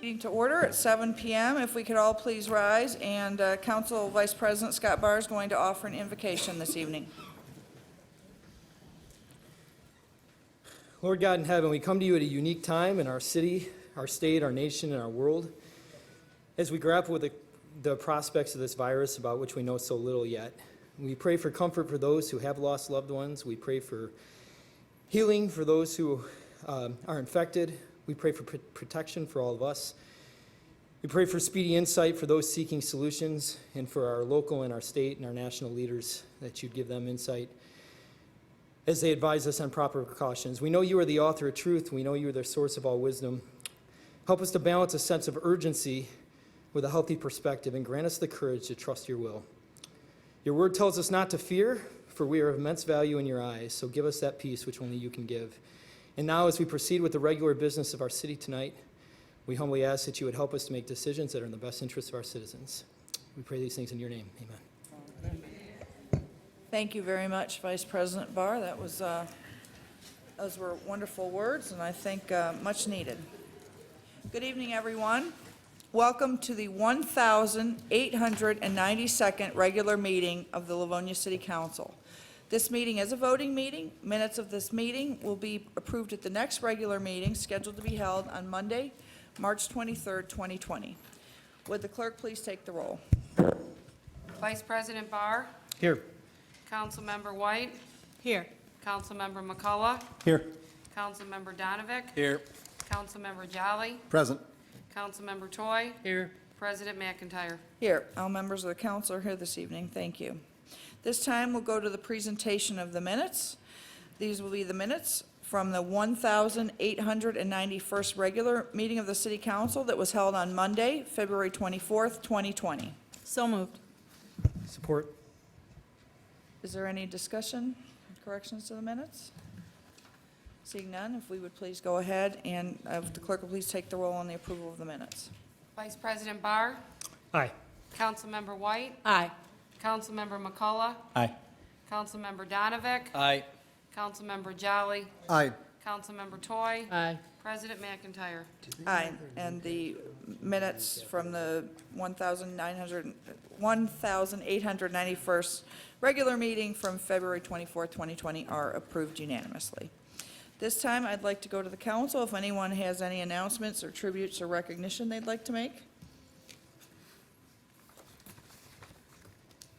Meeting to order at 7 p.m. If we could all please rise, and Council Vice President Scott Barr is going to offer an invocation this evening. Lord God in heaven, we come to you at a unique time in our city, our state, our nation, and our world. As we grapple with the prospects of this virus about which we know so little yet, we pray for comfort for those who have lost loved ones. We pray for healing for those who are infected. We pray for protection for all of us. We pray for speedy insight for those seeking solutions, and for our local and our state and our national leaders, that you'd give them insight as they advise us on proper precautions. We know you are the author of truth. We know you are the source of all wisdom. Help us to balance a sense of urgency with a healthy perspective, and grant us the courage to trust your will. Your word tells us not to fear, for we are of immense value in your eyes. So give us that peace which only you can give. And now, as we proceed with the regular business of our city tonight, we humbly ask that you would help us to make decisions that are in the best interest of our citizens. We pray these things in your name. Amen. Thank you very much, Vice President Barr. Those were wonderful words, and I think much needed. Good evening, everyone. Welcome to the 1,892nd regular meeting of the Livonia City Council. This meeting is a voting meeting. Minutes of this meeting will be approved at the next regular meeting, scheduled to be held on Monday, March 23rd, 2020. Would the clerk please take the roll? Vice President Barr. Here. Councilmember White. Here. Councilmember McCullough. Here. Councilmember Donovic. Here. Councilmember Jolly. Present. Councilmember Toy. Here. President McIntyre. Here. All members of the council are here this evening. Thank you. This time we'll go to the presentation of the minutes. These will be the minutes from the 1,891st regular meeting of the City Council that was held on Monday, February 24th, 2020. So moved. Support. Is there any discussion, corrections to the minutes? Seeing none, if we would please go ahead and if the clerk will please take the roll on the approval of the minutes. Vice President Barr. Aye. Councilmember White. Aye. Councilmember McCullough. Aye. Councilmember Donovic. Aye. Councilmember Jolly. Aye. Councilmember Toy. Aye. President McIntyre. Aye, and the minutes from the 1,891st regular meeting from February 24th, 2020 are approved unanimously. This time, I'd like to go to the council if anyone has any announcements or tributes or recognition they'd like to make.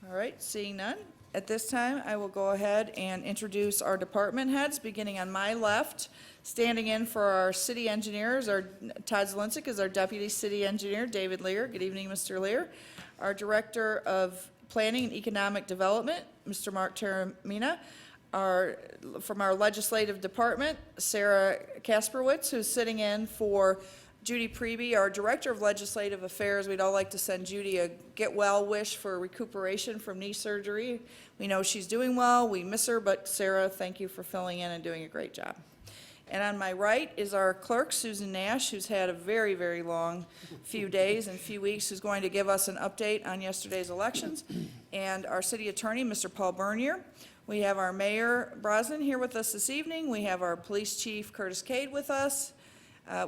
All right, seeing none. At this time, I will go ahead and introduce our department heads, beginning on my left. Standing in for our city engineers, Todd Zielinczyk is our deputy city engineer, David Lear. Good evening, Mr. Lear. Our director of planning and economic development, Mr. Mark Taramina. From our legislative department, Sarah Kasperwitz, who's sitting in for Judy Preby, our Director of Legislative Affairs. We'd all like to send Judy a get well wish for recuperation from knee surgery. We know she's doing well. We miss her, but Sarah, thank you for filling in and doing a great job. And on my right is our clerk, Susan Nash, who's had a very, very long few days and few weeks, who's going to give us an update on yesterday's elections. And our city attorney, Mr. Paul Bernier. We have our Mayor Brosnan here with us this evening. We have our police chief, Curtis Cade, with us.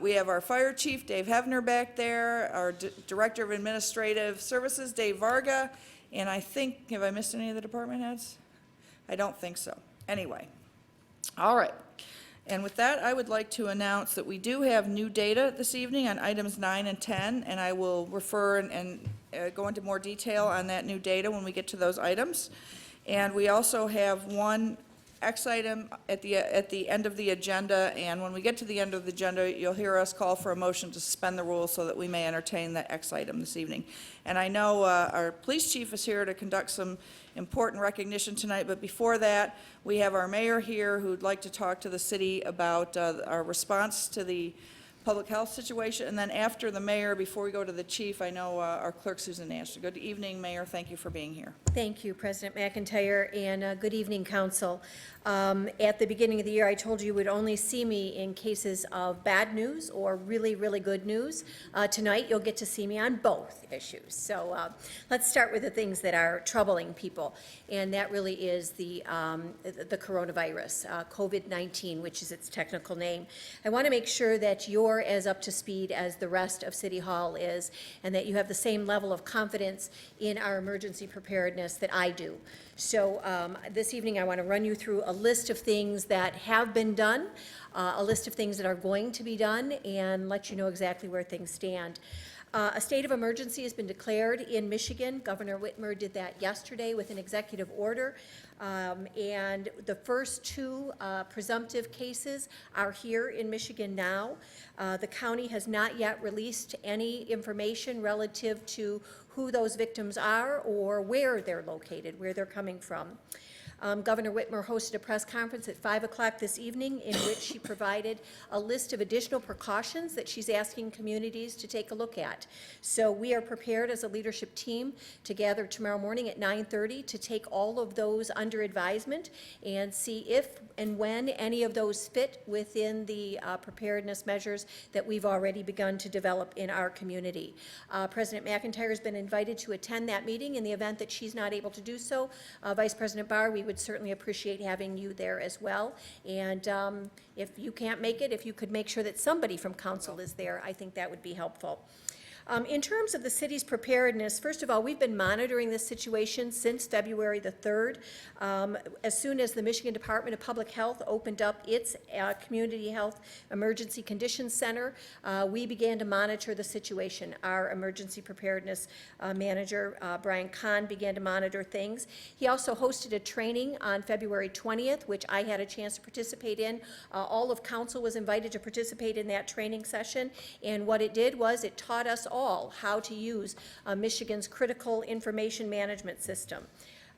We have our fire chief, Dave Hevner, back there, our director of administrative services, Dave Varga, and I think, have I missed any of the department heads? I don't think so. Anyway, all right. And with that, I would like to announce that we do have new data this evening on items 9 and 10, and I will refer and go into more detail on that new data when we get to those items. And we also have one X item at the end of the agenda, and when we get to the end of the agenda, you'll hear us call for a motion to suspend the rules so that we may entertain that X item this evening. And I know our police chief is here to conduct some important recognition tonight, but before that, we have our mayor here who'd like to talk to the city about our response to the public health situation, and then after the mayor, before we go to the chief, I know our clerk, Susan Nash. Good evening, Mayor. Thank you for being here. Thank you, President McIntyre, and good evening, Council. At the beginning of the year, I told you would only see me in cases of bad news or really, really good news. Tonight, you'll get to see me on both issues. So let's start with the things that are troubling people, and that really is the coronavirus, COVID-19, which is its technical name. I want to make sure that your or as up to speed as the rest of City Hall is, and that you have the same level of confidence in our emergency preparedness that I do. So this evening, I want to run you through a list of things that have been done, a list of things that are going to be done, and let you know exactly where things stand. A state of emergency has been declared in Michigan. Governor Whitmer did that yesterday with an executive order. And the first two presumptive cases are here in Michigan now. The county has not yet released any information relative to who those victims are or where they're located, where they're coming from. Governor Whitmer hosted a press conference at 5 o'clock this evening in which she provided a list of additional precautions that she's asking communities to take a look at. So we are prepared as a leadership team to gather tomorrow morning at 9:30 to take all of those under advisement and see if and when any of those fit within the preparedness measures that we've already begun to develop in our community. President McIntyre has been invited to attend that meeting. In the event that she's not able to do so, Vice President Barr, we would certainly appreciate having you there as well. And if you can't make it, if you could make sure that somebody from council is there, I think that would be helpful. In terms of the city's preparedness, first of all, we've been monitoring this situation since February the 3rd. As soon as the Michigan Department of Public Health opened up its Community Health Emergency Conditions Center, we began to monitor the situation. Our emergency preparedness manager, Brian Kahn, began to monitor things. He also hosted a training on February 20th, which I had a chance to participate in. All of council was invited to participate in that training session, and what it did was it taught us all how to use Michigan's critical information management system.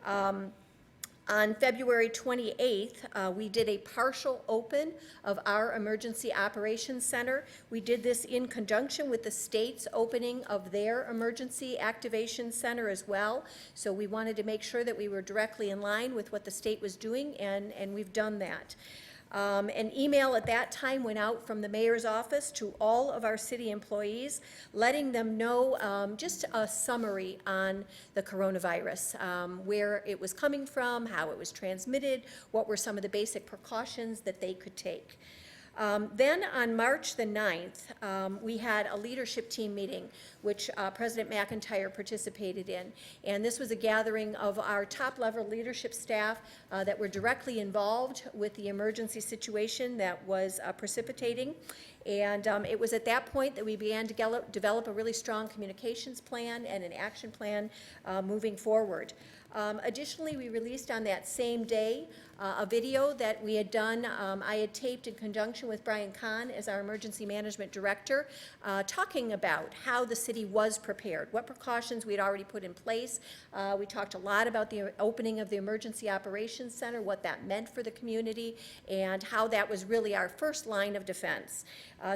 On February 28th, we did a partial open of our Emergency Operations Center. We did this in conjunction with the state's opening of their Emergency Activation Center as well. So we wanted to make sure that we were directly in line with what the state was doing, and we've done that. An email at that time went out from the mayor's office to all of our city employees, letting them know just a summary on the coronavirus, where it was coming from, how it was transmitted, what were some of the basic precautions that they could take. Then on March the 9th, we had a leadership team meeting, which President McIntyre participated in. And this was a gathering of our top-level leadership staff that were directly involved with the emergency situation that was precipitating. And it was at that point that we began to develop a really strong communications plan and an action plan moving forward. Additionally, we released on that same day a video that we had done, I had taped in conjunction with Brian Kahn as our emergency management director, talking about how the city was prepared, what precautions we had already put in place. We talked a lot about the opening of the Emergency Operations Center, what that meant for the community, and how that was really our first line of defense.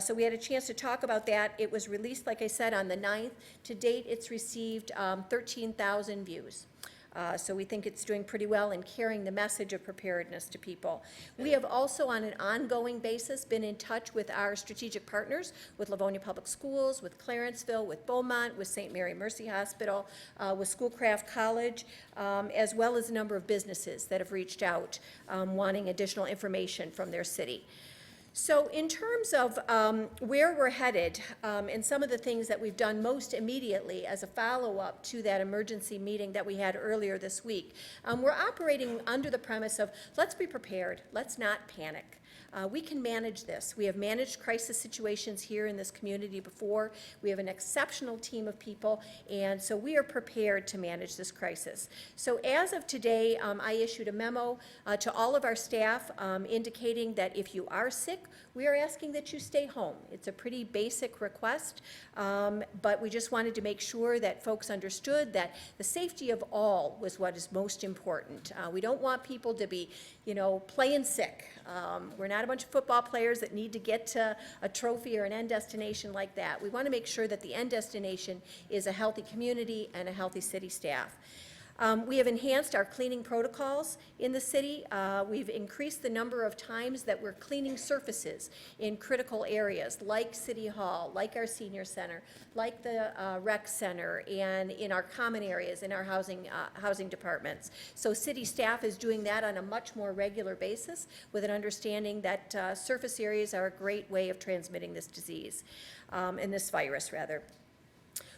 So we had a chance to talk about that. It was released, like I said, on the 9th. To date, it's received 13,000 views. So we think it's doing pretty well in carrying the message of preparedness to people. We have also, on an ongoing basis, been in touch with our strategic partners, with Livonia Public Schools, with Clarenceville, with Beaumont, with St. Mary Mercy Hospital, with Schoolcraft College, as well as a number of businesses that have reached out wanting additional information from their city. So in terms of where we're headed and some of the things that we've done most immediately as a follow-up to that emergency meeting that we had earlier this week, we're operating under the premise of let's be prepared, let's not panic. We can manage this. We have managed crisis situations here in this community before. We have an exceptional team of people, and so we are prepared to manage this crisis. So as of today, I issued a memo to all of our staff indicating that if you are sick, we are asking that you stay home. It's a pretty basic request, but we just wanted to make sure that folks understood that the safety of all was what is most important. We don't want people to be, playing sick. We're not a bunch of football players that need to get to a trophy or an end destination like that. We want to make sure that the end destination is a healthy community and a healthy city staff. We have enhanced our cleaning protocols in the city. We've increased the number of times that we're cleaning surfaces in critical areas like City Hall, like our senior center, like the rec center, and in our common areas, in our housing departments. So city staff is doing that on a much more regular basis with an understanding that surface areas are a great way of transmitting this disease, and this virus, rather.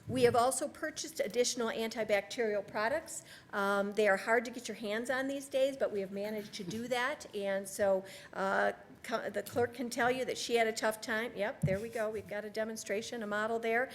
We have also purchased additional antibacterial products. They are hard to get your hands on these days, but we have managed to do that. And so the clerk can tell you that she had a tough time. Yep, there we go. We've got a demonstration, a model there.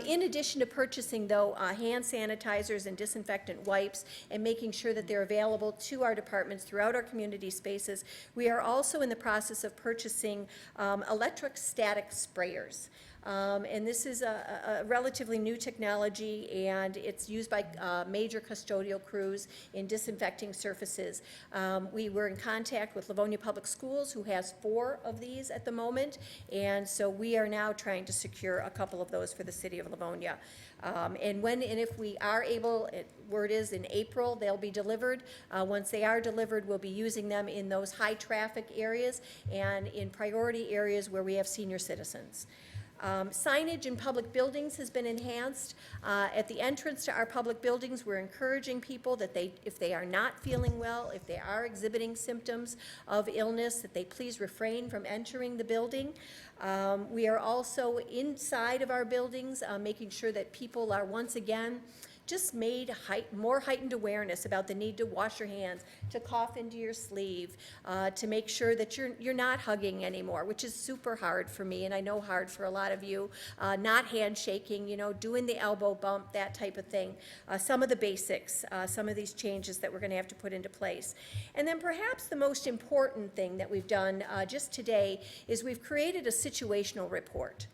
In addition to purchasing, though, hand sanitizers and disinfectant wipes and making sure that they're available to our departments throughout our community spaces, we are also in the process of purchasing electrostatic sprayers. And this is a relatively new technology, and it's used by major custodial crews in disinfecting surfaces. We were in contact with Livonia Public Schools, who has 4 of these at the moment, and so we are now trying to secure a couple of those for the city of Livonia. And when and if we are able, word is in April, they'll be delivered. Once they are delivered, we'll be using them in those high-traffic areas and in priority areas where we have senior citizens. Signage in public buildings has been enhanced. At the entrance to our public buildings, we're encouraging people that if they are not feeling well, if they are exhibiting symptoms of illness, that they please refrain from entering the building. We are also inside of our buildings, making sure that people are once again just made more heightened awareness about the need to wash your hands, to cough into your sleeve, to make sure that you're not hugging anymore, which is super hard for me, and I know hard for a lot of you. Not handshaking, doing the elbow bump, that type of thing. Some of the basics, some of these changes that we're going to have to put into place. And then perhaps the most important thing that we've done just today is we've created a situational report.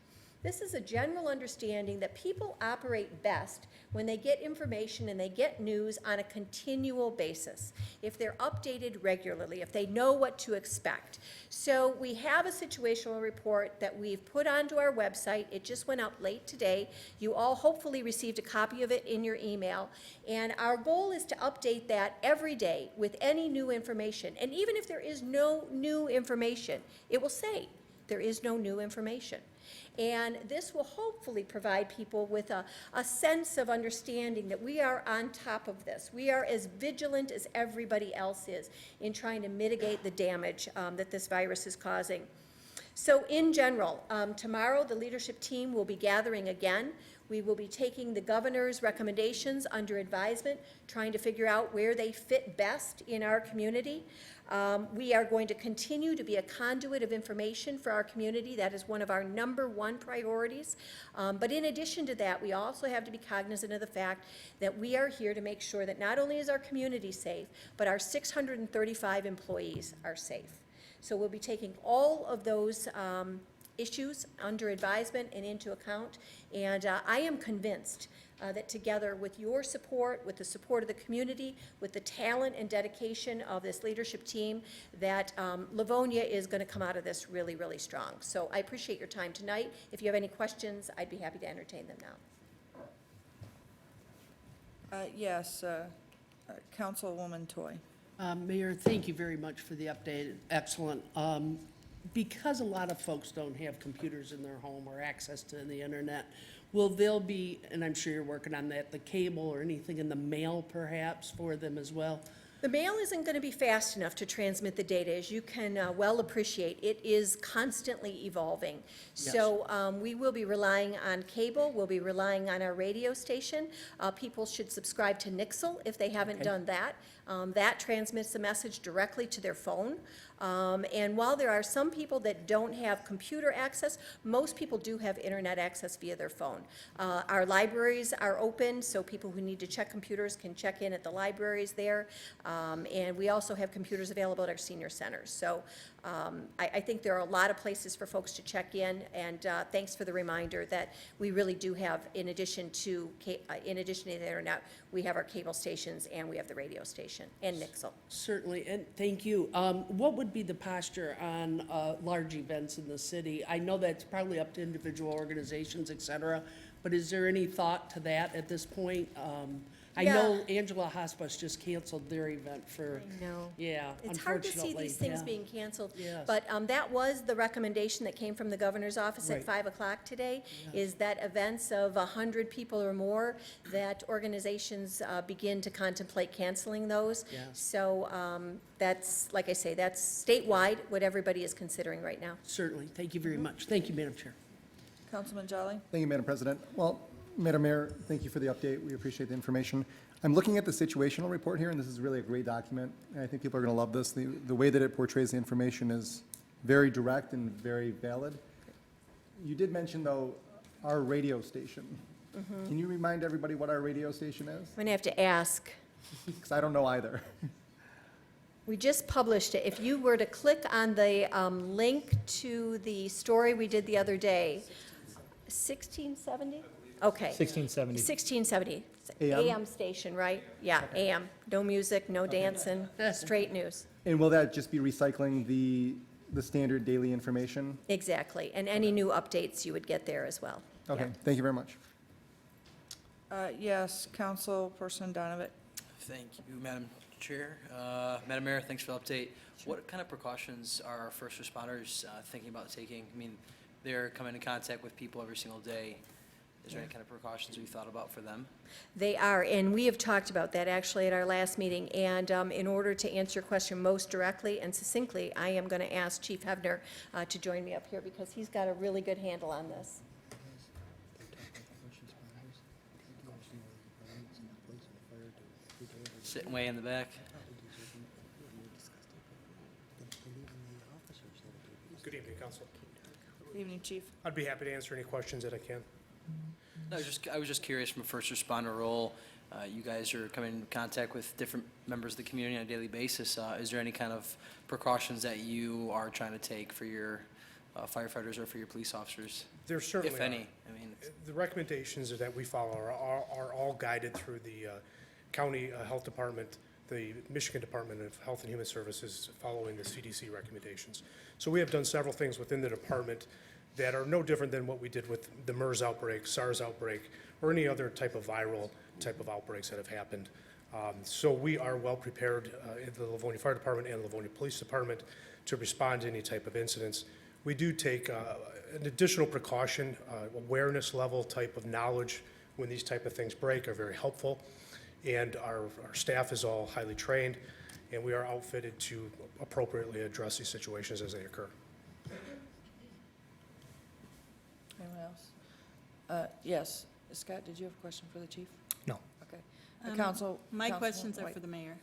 This is a general understanding that people operate best when they get information and they get news on a continual basis, if they're updated regularly, if they know what to expect. So we have a situational report that we've put onto our website. It just went up late today. You all hopefully received a copy of it in your email. And our goal is to update that every day with any new information. And even if there is no new information, it will say there is no new information. And this will hopefully provide people with a sense of understanding that we are on top of this. We are as vigilant as everybody else is in trying to mitigate the damage that this virus is causing. So in general, tomorrow the leadership team will be gathering again. We will be taking the governor's recommendations under advisement, trying to figure out where they fit best in our community. We are going to continue to be a conduit of information for our community. That is one of our #1 priorities. But in addition to that, we also have to be cognizant of the fact that we are here to make sure that not only is our community safe, but our 635 employees are safe. So we'll be taking all of those issues under advisement and into account. And I am convinced that together with your support, with the support of the community, with the talent and dedication of this leadership team, that Livonia is going to come out of this really, really strong. So I appreciate your time tonight. If you have any questions, I'd be happy to entertain them now. Yes, Councilwoman Toy. Mayor, thank you very much for the update. Excellent. Because a lot of folks don't have computers in their home or access to the internet, will there be, and I'm sure you're working on that, the cable or anything in the mail perhaps for them as well? The mail isn't going to be fast enough to transmit the data. As you can well appreciate, it is constantly evolving. Yes. So we will be relying on cable. We'll be relying on our radio station. People should subscribe to Nixle if they haven't done that. That transmits the message directly to their phone. And while there are some people that don't have computer access, most people do have internet access via their phone. Our libraries are open, so people who need to check computers can check in at the libraries there. And we also have computers available at our senior centers. So I think there are a lot of places for folks to check in, and thanks for the reminder that we really do have, in addition to the internet, we have our cable stations and we have the radio station and Nixle. Certainly, and thank you. What would be the posture on large events in the city? I know that's probably up to individual organizations, et cetera, but is there any thought to that at this point? I know Angela Hospice just canceled their event for, No. yeah, It's hard to see unfortunately, these things yeah. being canceled. Yes. But that was the recommendation that came from the governor's office at Right. 5 o'clock today, is that events of 100 people or more, that organizations begin to contemplate canceling those. Yes. So that's, like I say, that's statewide, what everybody is considering right now. Certainly. Thank you very much. Thank you, Madam Chair. Councilman Jolly? Thank you, Madam President. Well, Madam Mayor, thank you for the update. We appreciate the information. I'm looking at the situational report here, and this is really a great document, and I think people are going to love this. The way that it portrays the information is very direct and very valid. You did mention, though, our radio station. Can you remind everybody what our radio station is? I'm going to have to ask. Because I don't know either. We just published it. If you were to click on the link to the story we did the other day, 1670? Okay. 1670. 1670. AM? AM station, right? Yeah, AM. No music, no dancing, straight news. And will that just be recycling the standard daily information? Exactly. And any new updates you would get there as well. Okay, Yeah. thank you very much. Yes, Councilperson Donovan. Thank you, Madam Chair. Madam Mayor, thanks for the update. What kind of precautions are our first responders thinking about taking? I mean, they're coming in contact with people every single day. Is there any kind of precautions we thought about for them? They are, and we have talked about that actually at our last meeting. And in order to answer your question most directly and succinctly, I am going to ask Chief Hebner to join me up here because he's got a really good handle on this. Sitting way in the back. Good evening, Council. Good evening, Chief. I'd be happy to answer any questions that I can. No, I was just curious from a first responder role. You guys are coming in contact with different members of the community on a daily basis. Is there any kind of precautions that you are trying to take for your firefighters or for your police officers? There certainly If are. any, I mean, The recommendations that we follow are all guided through the county health department, the Michigan Department of Health and Human Services, following the CDC recommendations. So we have done several things within the department that are no different than what we did with the MERS outbreak, SARS outbreak, or any other type of viral type of outbreaks that have happened. So we are well prepared in the Livonia Fire Department and Livonia Police Department to respond to any type of incidents. We do take an additional precaution, awareness level type of knowledge when these type of things break are very helpful. And our staff is all highly trained, and we are outfitted to appropriately address these situations as they occur. Anyone else? Yes. Scott, did you have a question for the chief? No. Okay. My Councilwoman questions are White. for the mayor.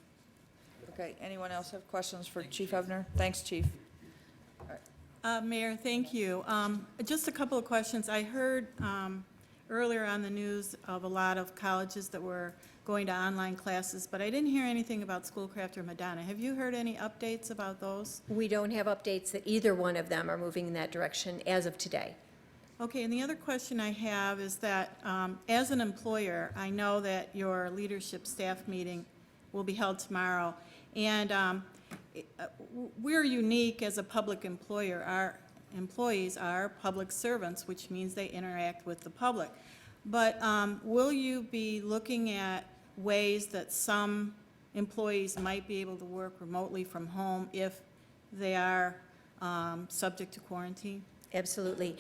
Okay, anyone else have questions for Chief Hebner? Thanks, Chief. Mayor, thank you. Just a couple of questions. I heard earlier on the news of a lot of colleges that were going to online classes, but I didn't hear anything about Schoolcraft or Madonna. Have you heard any updates about those? We don't have updates that either one of them are moving in that direction as of today. Okay, and the other question I have is that, as an employer, I know that your leadership staff meeting will be held tomorrow, and we're unique as a public employer. Our employees are public servants, which means they interact with the public. But will you be looking at ways that some employees might be able to work remotely from home if they are subject to quarantine? Absolutely.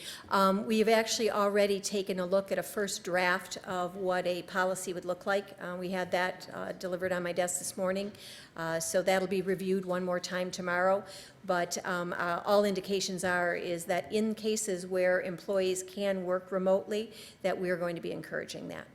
We have actually already taken a look at a first draft of what a policy would look like. We had that delivered on my desk this morning. So that'll be reviewed one more time tomorrow. But all indications is that in cases where employees can work remotely, that we're going to be encouraging that.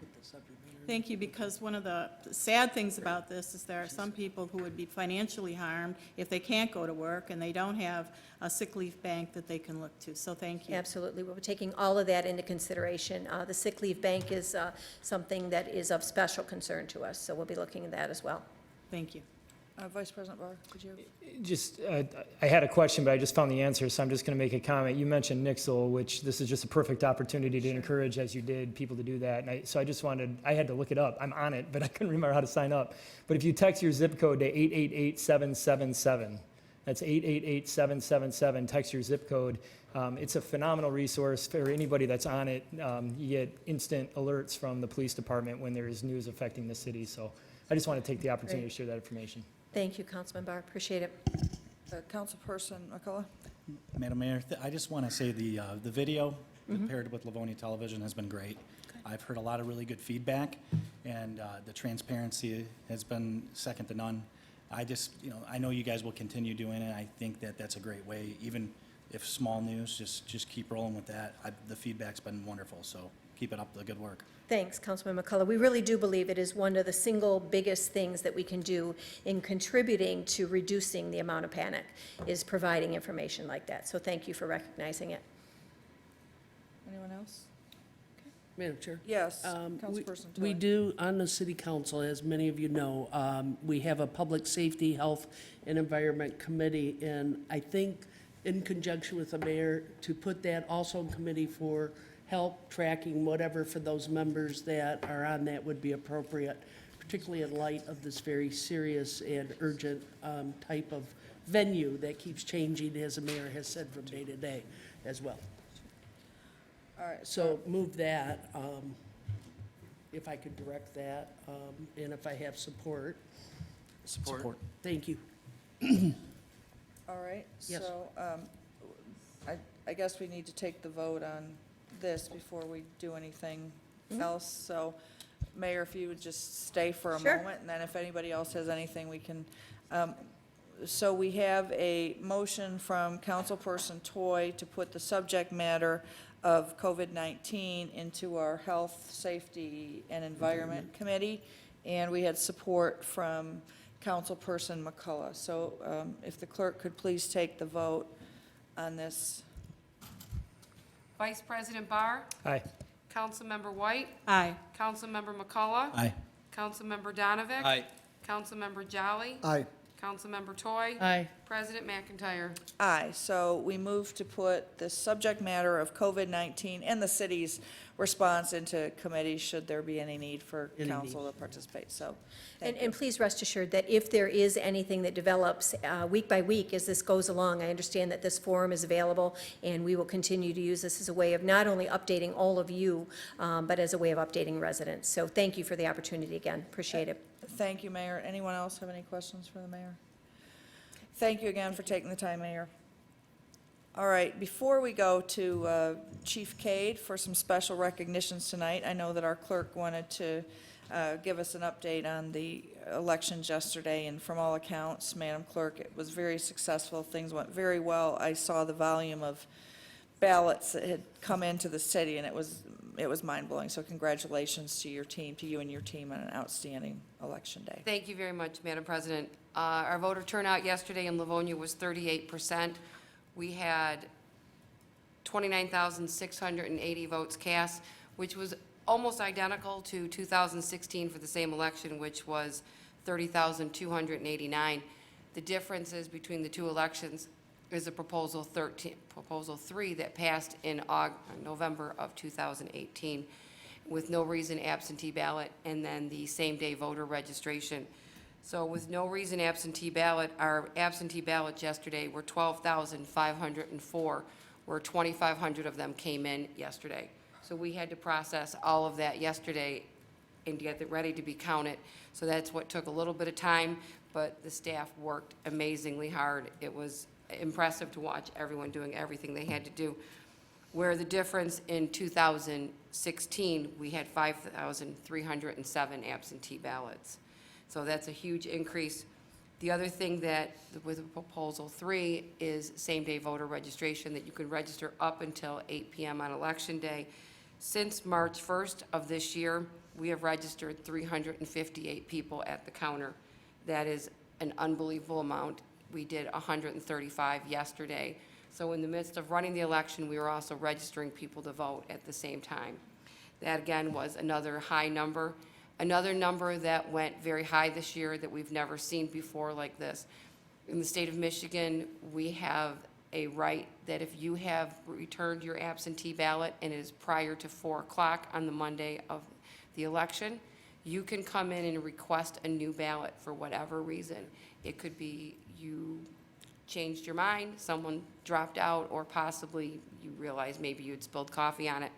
Thank you, because one of the sad things about this is there are some people who would be financially harmed if they can't go to work and they don't have a sick leave bank that they can look to. So thank you. Absolutely. We're taking all of that into consideration. The sick leave bank is something that is of special concern to us, so we'll be looking at that as well. Thank you. Vice President Barr, could you? Just, I had a question, but I just found the answer, so I'm just going to make a comment. You mentioned Nixle, which this is just a perfect opportunity to encourage, as you did, people to do that. And so I just wanted, I had to look it up. I'm on it, but I couldn't remember how to sign up. But if you text your zip code to 888-777, That's 888-777. Text your zip code. It's a phenomenal resource for anybody that's on it. You get instant alerts from the police department when there is news affecting the city. So I just want to take the opportunity to share that information. Thank you, Councilman Barr, appreciate it. Councilperson McCullough? Madam Mayor, I just want to say the video paired with Livonia Television has been great. I've heard a lot of really good feedback, and the transparency has been second to none. I just, I know you guys will continue doing it. I think that that's a great way, even if small news, just keep rolling with that. The feedback's been wonderful, so keep it up, the good work. Thanks, Councilman McCullough. We really do believe it is one of the single biggest things that we can do in contributing to reducing the amount of panic, is providing information like that. So thank you for recognizing it. Anyone else? Madam Chair? Yes, We Councilperson we Toy. do, on the city council, as many of you know, we have a Public Safety, Health, and Environment Committee, and I think in conjunction with the mayor, to put that also in committee for help tracking whatever for those members that are on that would be appropriate, particularly in light of this very serious and urgent type of venue that keeps changing, as the mayor has said, from day to day as well. All right, So move that, if I could direct that, and if I have support. Support. Thank you. all right. Yes. So I guess we need to take the vote on this before we do anything else. So Mayor, if you would just stay for a Sure. moment, and then if anybody else has anything, we can. So we have a motion from Councilperson Toy to put the subject matter of COVID-19 into our Health, Safety, and Environment Committee, and we had support from Councilperson McCullough. So if the clerk could please take the vote on this. Vice President Barr, Aye. Councilmember White, Aye. Councilmember McCullough, Aye. Councilmember Donovic. Aye. Councilmember Jolly, Aye. Councilmember Toy, Aye. President McIntyre. Aye, so we move to put the subject matter of COVID-19 and the city's response into committee, should there be any need for Any council to participate, so. thank And please rest assured that if there is anything that develops week by week as this goes along, I understand that this forum is available, and we will continue to use this as a way of not only updating all of you, but as a way of updating residents. So thank you for the opportunity again, appreciate it. Thank you, Mayor. Anyone else have any questions for the mayor? Thank you again for taking the time, Mayor. All right, before we go to Chief Cade for some special recognitions tonight, I know that our clerk wanted to give us an update on the elections yesterday, and from all accounts, Madam Clerk, it was very successful. Things went very well. I saw the volume of ballots that had come into the city, and it was mind-blowing. So congratulations to your team, to you and your team, on an outstanding election day. Thank you very much, Madam President. Our voter turnout yesterday in Livonia was 38%. We had 29,680 votes cast, which was almost identical to 2016 for the same election, which was 30,289. The differences between the two elections is a Proposal 3 that passed in November of 2018 with no reason absentee ballot, and then the same-day voter registration. So with no reason absentee ballot, our absentee ballots yesterday were 12,504, where 2,500 of them came in yesterday. So we had to process all of that yesterday and get it ready to be counted. So that's what took a little bit of time, but the staff worked amazingly hard. It was impressive to watch everyone doing everything they had to do. Where the difference in 2016, we had 5,307 absentee ballots. So that's a huge increase. The other thing that, with Proposal 3, is same-day voter registration, that you can register up until 8 p.m. on Election Day. Since March 1st of this year, we have registered 358 people at the counter. That is an unbelievable amount. We did 135 yesterday. So in the midst of running the election, we were also registering people to vote at the same time. That, again, was another high number. Another number that went very high this year that we've never seen before like this. In the state of Michigan, we have a right that if you have returned your absentee ballot and it is prior to 4 o'clock on the Monday of the election, you can come in and request a new ballot for whatever reason. It could be you changed your mind, someone dropped out, or possibly you realized maybe you'd spilled coffee on it.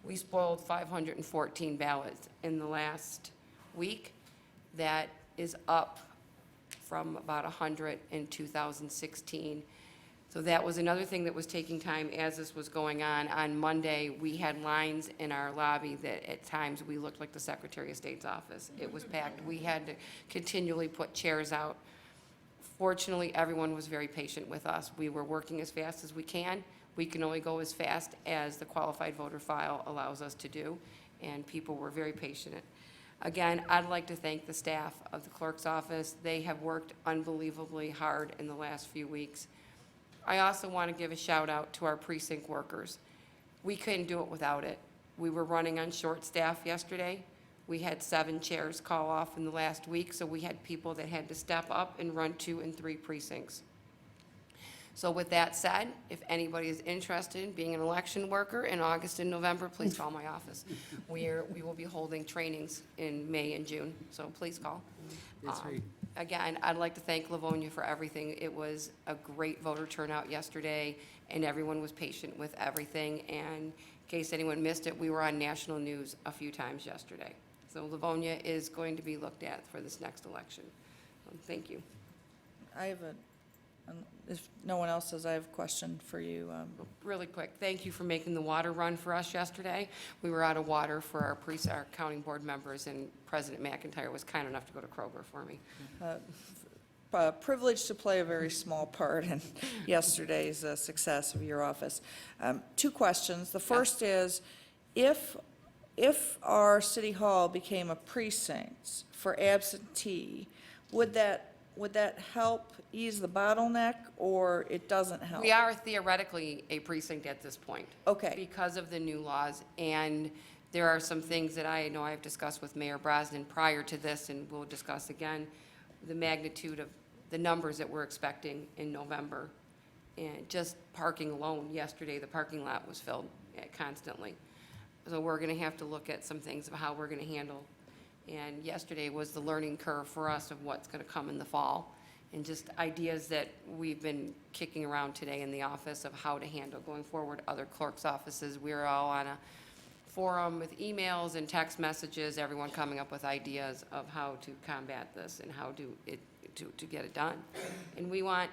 We spoiled 514 ballots in the last week. That is up from about 100 in 2016. So that was another thing that was taking time as this was going on. On Monday, we had lines in our lobby that at times we looked like the Secretary of State's office. It was packed. We had to continually put chairs out. Fortunately, everyone was very patient with us. We were working as fast as we can. We can only go as fast as the qualified voter file allows us to do, and people were very patient. Again, I'd like to thank the staff of the clerk's office. They have worked unbelievably hard in the last few weeks. I also want to give a shout out to our precinct workers. We couldn't do it without it. We were running on short staff yesterday. We had 7 chairs call off in the last week, so we had people that had to step up and run 2 and 3 precincts. So with that said, if anybody is interested in being an election worker in August and November, please call my office. We will be holding trainings in May and June, so please call. That's right. Again, I'd like to thank Livonia for everything. It was a great voter turnout yesterday, and everyone was patient with everything. And in case anyone missed it, we were on national news a few times yesterday. So Livonia is going to be looked at for this next election. Thank you. I have if no one else does, I have a question for you. Really quick, thank you for making the water run for us yesterday. We were out of water for our counting board members, and President McIntyre was kind enough to go to Kroger for me. Privileged to play a very small part in yesterday's success of your office. 2 questions. The first is, if our city hall became a precinct for absentee, would that help ease the bottleneck, or it doesn't help? We are theoretically a precinct at this point. Okay. Because of the new laws, and there are some things that I know I've discussed with Mayor Brosnan prior to this, and we'll discuss again, the magnitude of the numbers that we're expecting in November. And just parking alone, yesterday, the parking lot was filled constantly. So we're gonna have to look at some things of how we're gonna handle. And yesterday was the learning curve for us of what's gonna come in the fall, and just ideas that we've been kicking around today in the office of how to handle going forward. Other clerks' offices, we're all on a forum with emails and text messages, everyone coming up with ideas of how to combat this and how to get it done. And we want,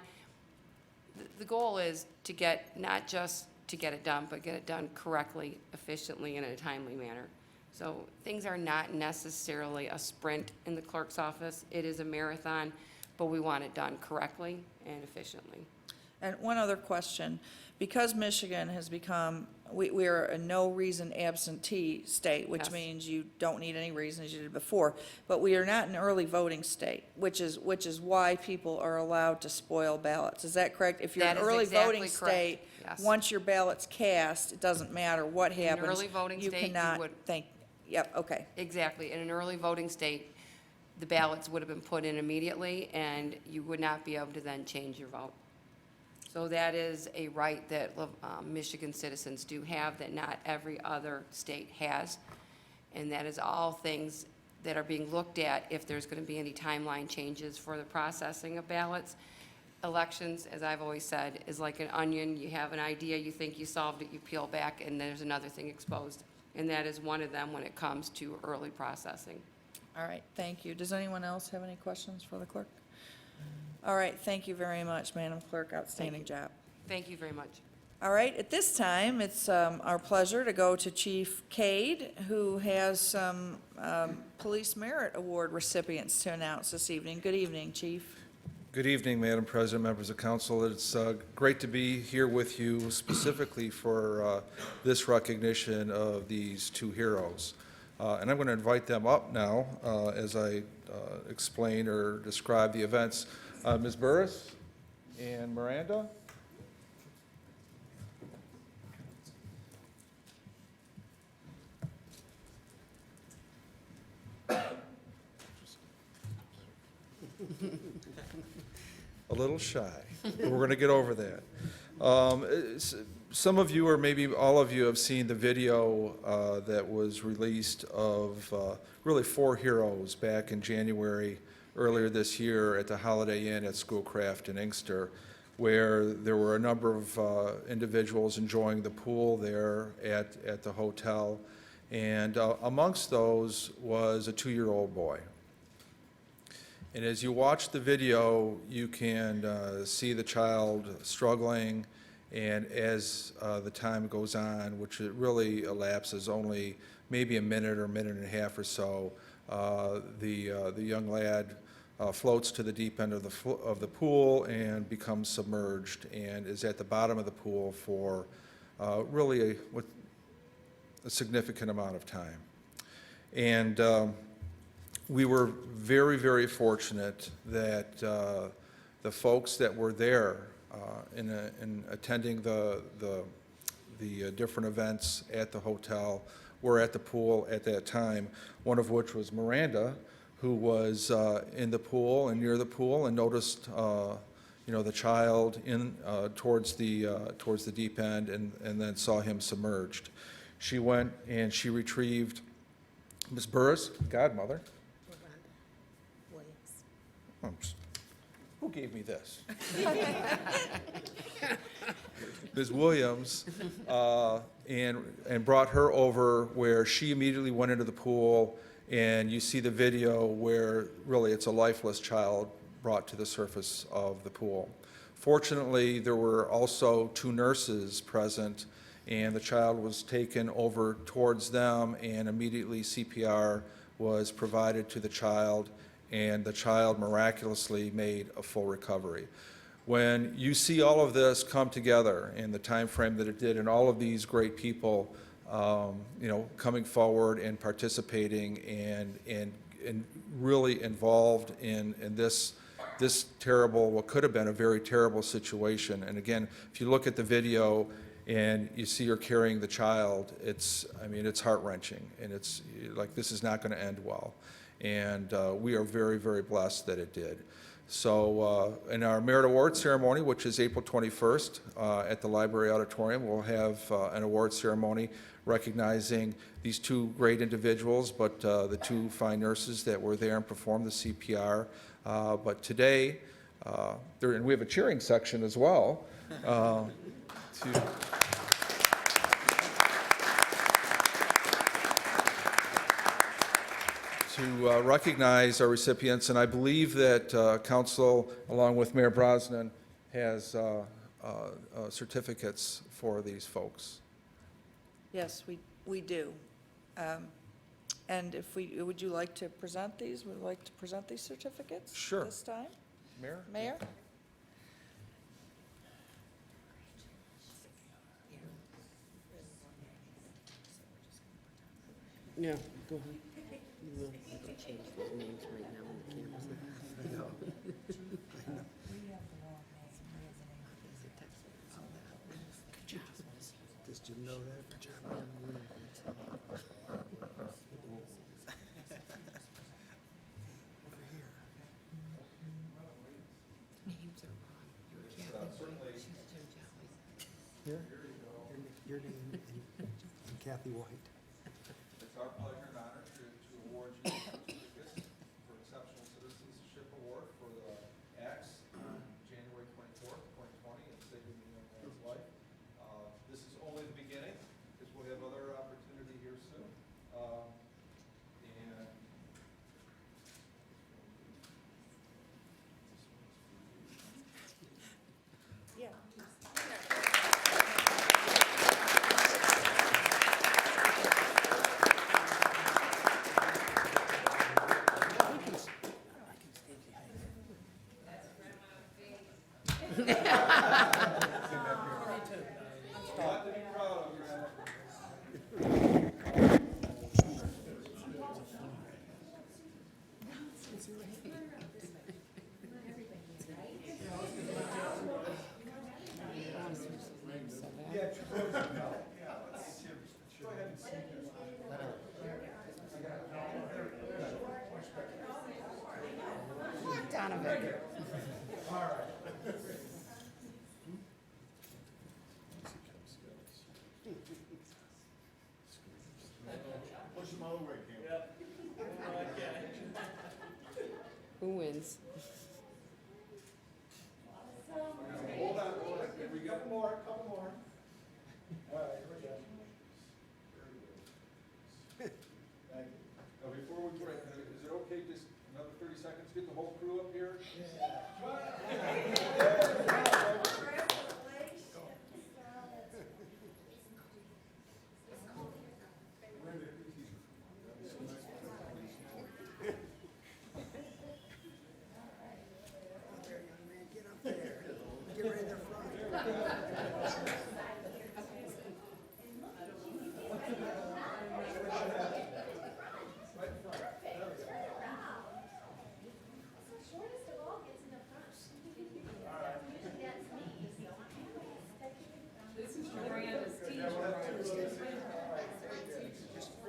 the goal is to get, not just to get it done, but get it done correctly, efficiently, and in a timely manner. So things are not necessarily a sprint in the clerk's office. It is a marathon, but we want it done correctly and efficiently. And one other question. Because Michigan has become, we are a no-reason absentee state, which Yes. means you don't need any reason as you did before, but we are not an early voting state, which is why people are allowed to spoil ballots. Is that correct? If you're That an is early exactly voting correct. state, Yes. once your ballot's cast, it doesn't matter what In an happens. early voting state, you cannot would- think, yep, okay. Exactly. In an early voting state, the ballots would have been put in immediately, and you would not be able to then change your vote. So that is a right that Michigan citizens do have that not every other state has. And that is all things that are being looked at if there's going to be any timeline changes for the processing of ballots. Elections, as I've always said, is like an onion. You have an idea, you think you solved it, you peel back, and there's another thing exposed. And that is one of them when it comes to early processing. All right, thank you. Does anyone else have any questions for the clerk? All right, thank you very much, Madam Clerk. Outstanding job. Thank you very much. All right, at this time, it's our pleasure to go to Chief Cade, who has some Police Merit Award recipients to announce this evening. Good evening, Chief. Good evening, Madam President, members of council. It's great to be here with you specifically for this recognition of these 2 heroes. And I'm going to invite them up now as I explain or describe the events. Ms. Burris and Miranda. A little shy, but we're going to get over that. Some of you, or maybe all of you, have seen the video that was released of really 4 heroes back in January earlier this year at the Holiday Inn at Schoolcraft in Inkster, where there were a number of individuals enjoying the pool there at the hotel. And amongst those was a 2-year-old boy. And as you watch the video, you can see the child struggling, and as the time goes on, which it really elapses only maybe a minute or a minute and a half or so, the young lad floats to the deep end of the pool and becomes submerged and is at the bottom of the pool for really a significant amount of time. And we were very, very fortunate that the folks that were there in attending the different events at the hotel were at the pool at that time, one of which was Miranda, who was in the pool and near the pool and noticed the child in towards the deep end and then saw him submerged. She went and she retrieved Ms. Burris, godmother. Who gave me this? Ms. Williams, and brought her over, where she immediately went into the pool, and you see the video where really it's a lifeless child brought to the surface of the pool. Fortunately, there were also 2 nurses present, and the child was taken over towards them, and immediately CPR was provided to the child, and the child miraculously made a full recovery. When you see all of this come together in the time frame that it did, and all of these great people, coming forward and participating and really involved in this terrible, what could have been a very terrible situation. And again, if you look at the video and you see her carrying the child, it's heart-wrenching, and it's like, this is not going to end well. And we are very, very blessed that it did. So in our Merit Award ceremony, which is April 21st at the Library Auditorium, we'll have an award ceremony recognizing these 2 great individuals, but the 2 fine nurses that were there and performed the CPR. But today, and we have a cheering section as well. To recognize our recipients, and I believe that Council, along with Mayor Brosnan, has certificates for these folks. Yes, we do. And would you like to present these? Would you like to present these certificates? Sure. This time? Mayor? Mayor? Yeah, go ahead. Did you know that? Here, your name and Kathy White. It's our pleasure and honor to award you certificates for Exceptional Citizenship Award for the acts on January 24th, 2020, and saving the young man's life. This is only the beginning, because we'll have other opportunity here soon. And Yeah. more, couple more. All right, here we go. Thank you. Now, before we break, is it okay just another 30 seconds, get the whole crew up here? Get up there. Get right in there front.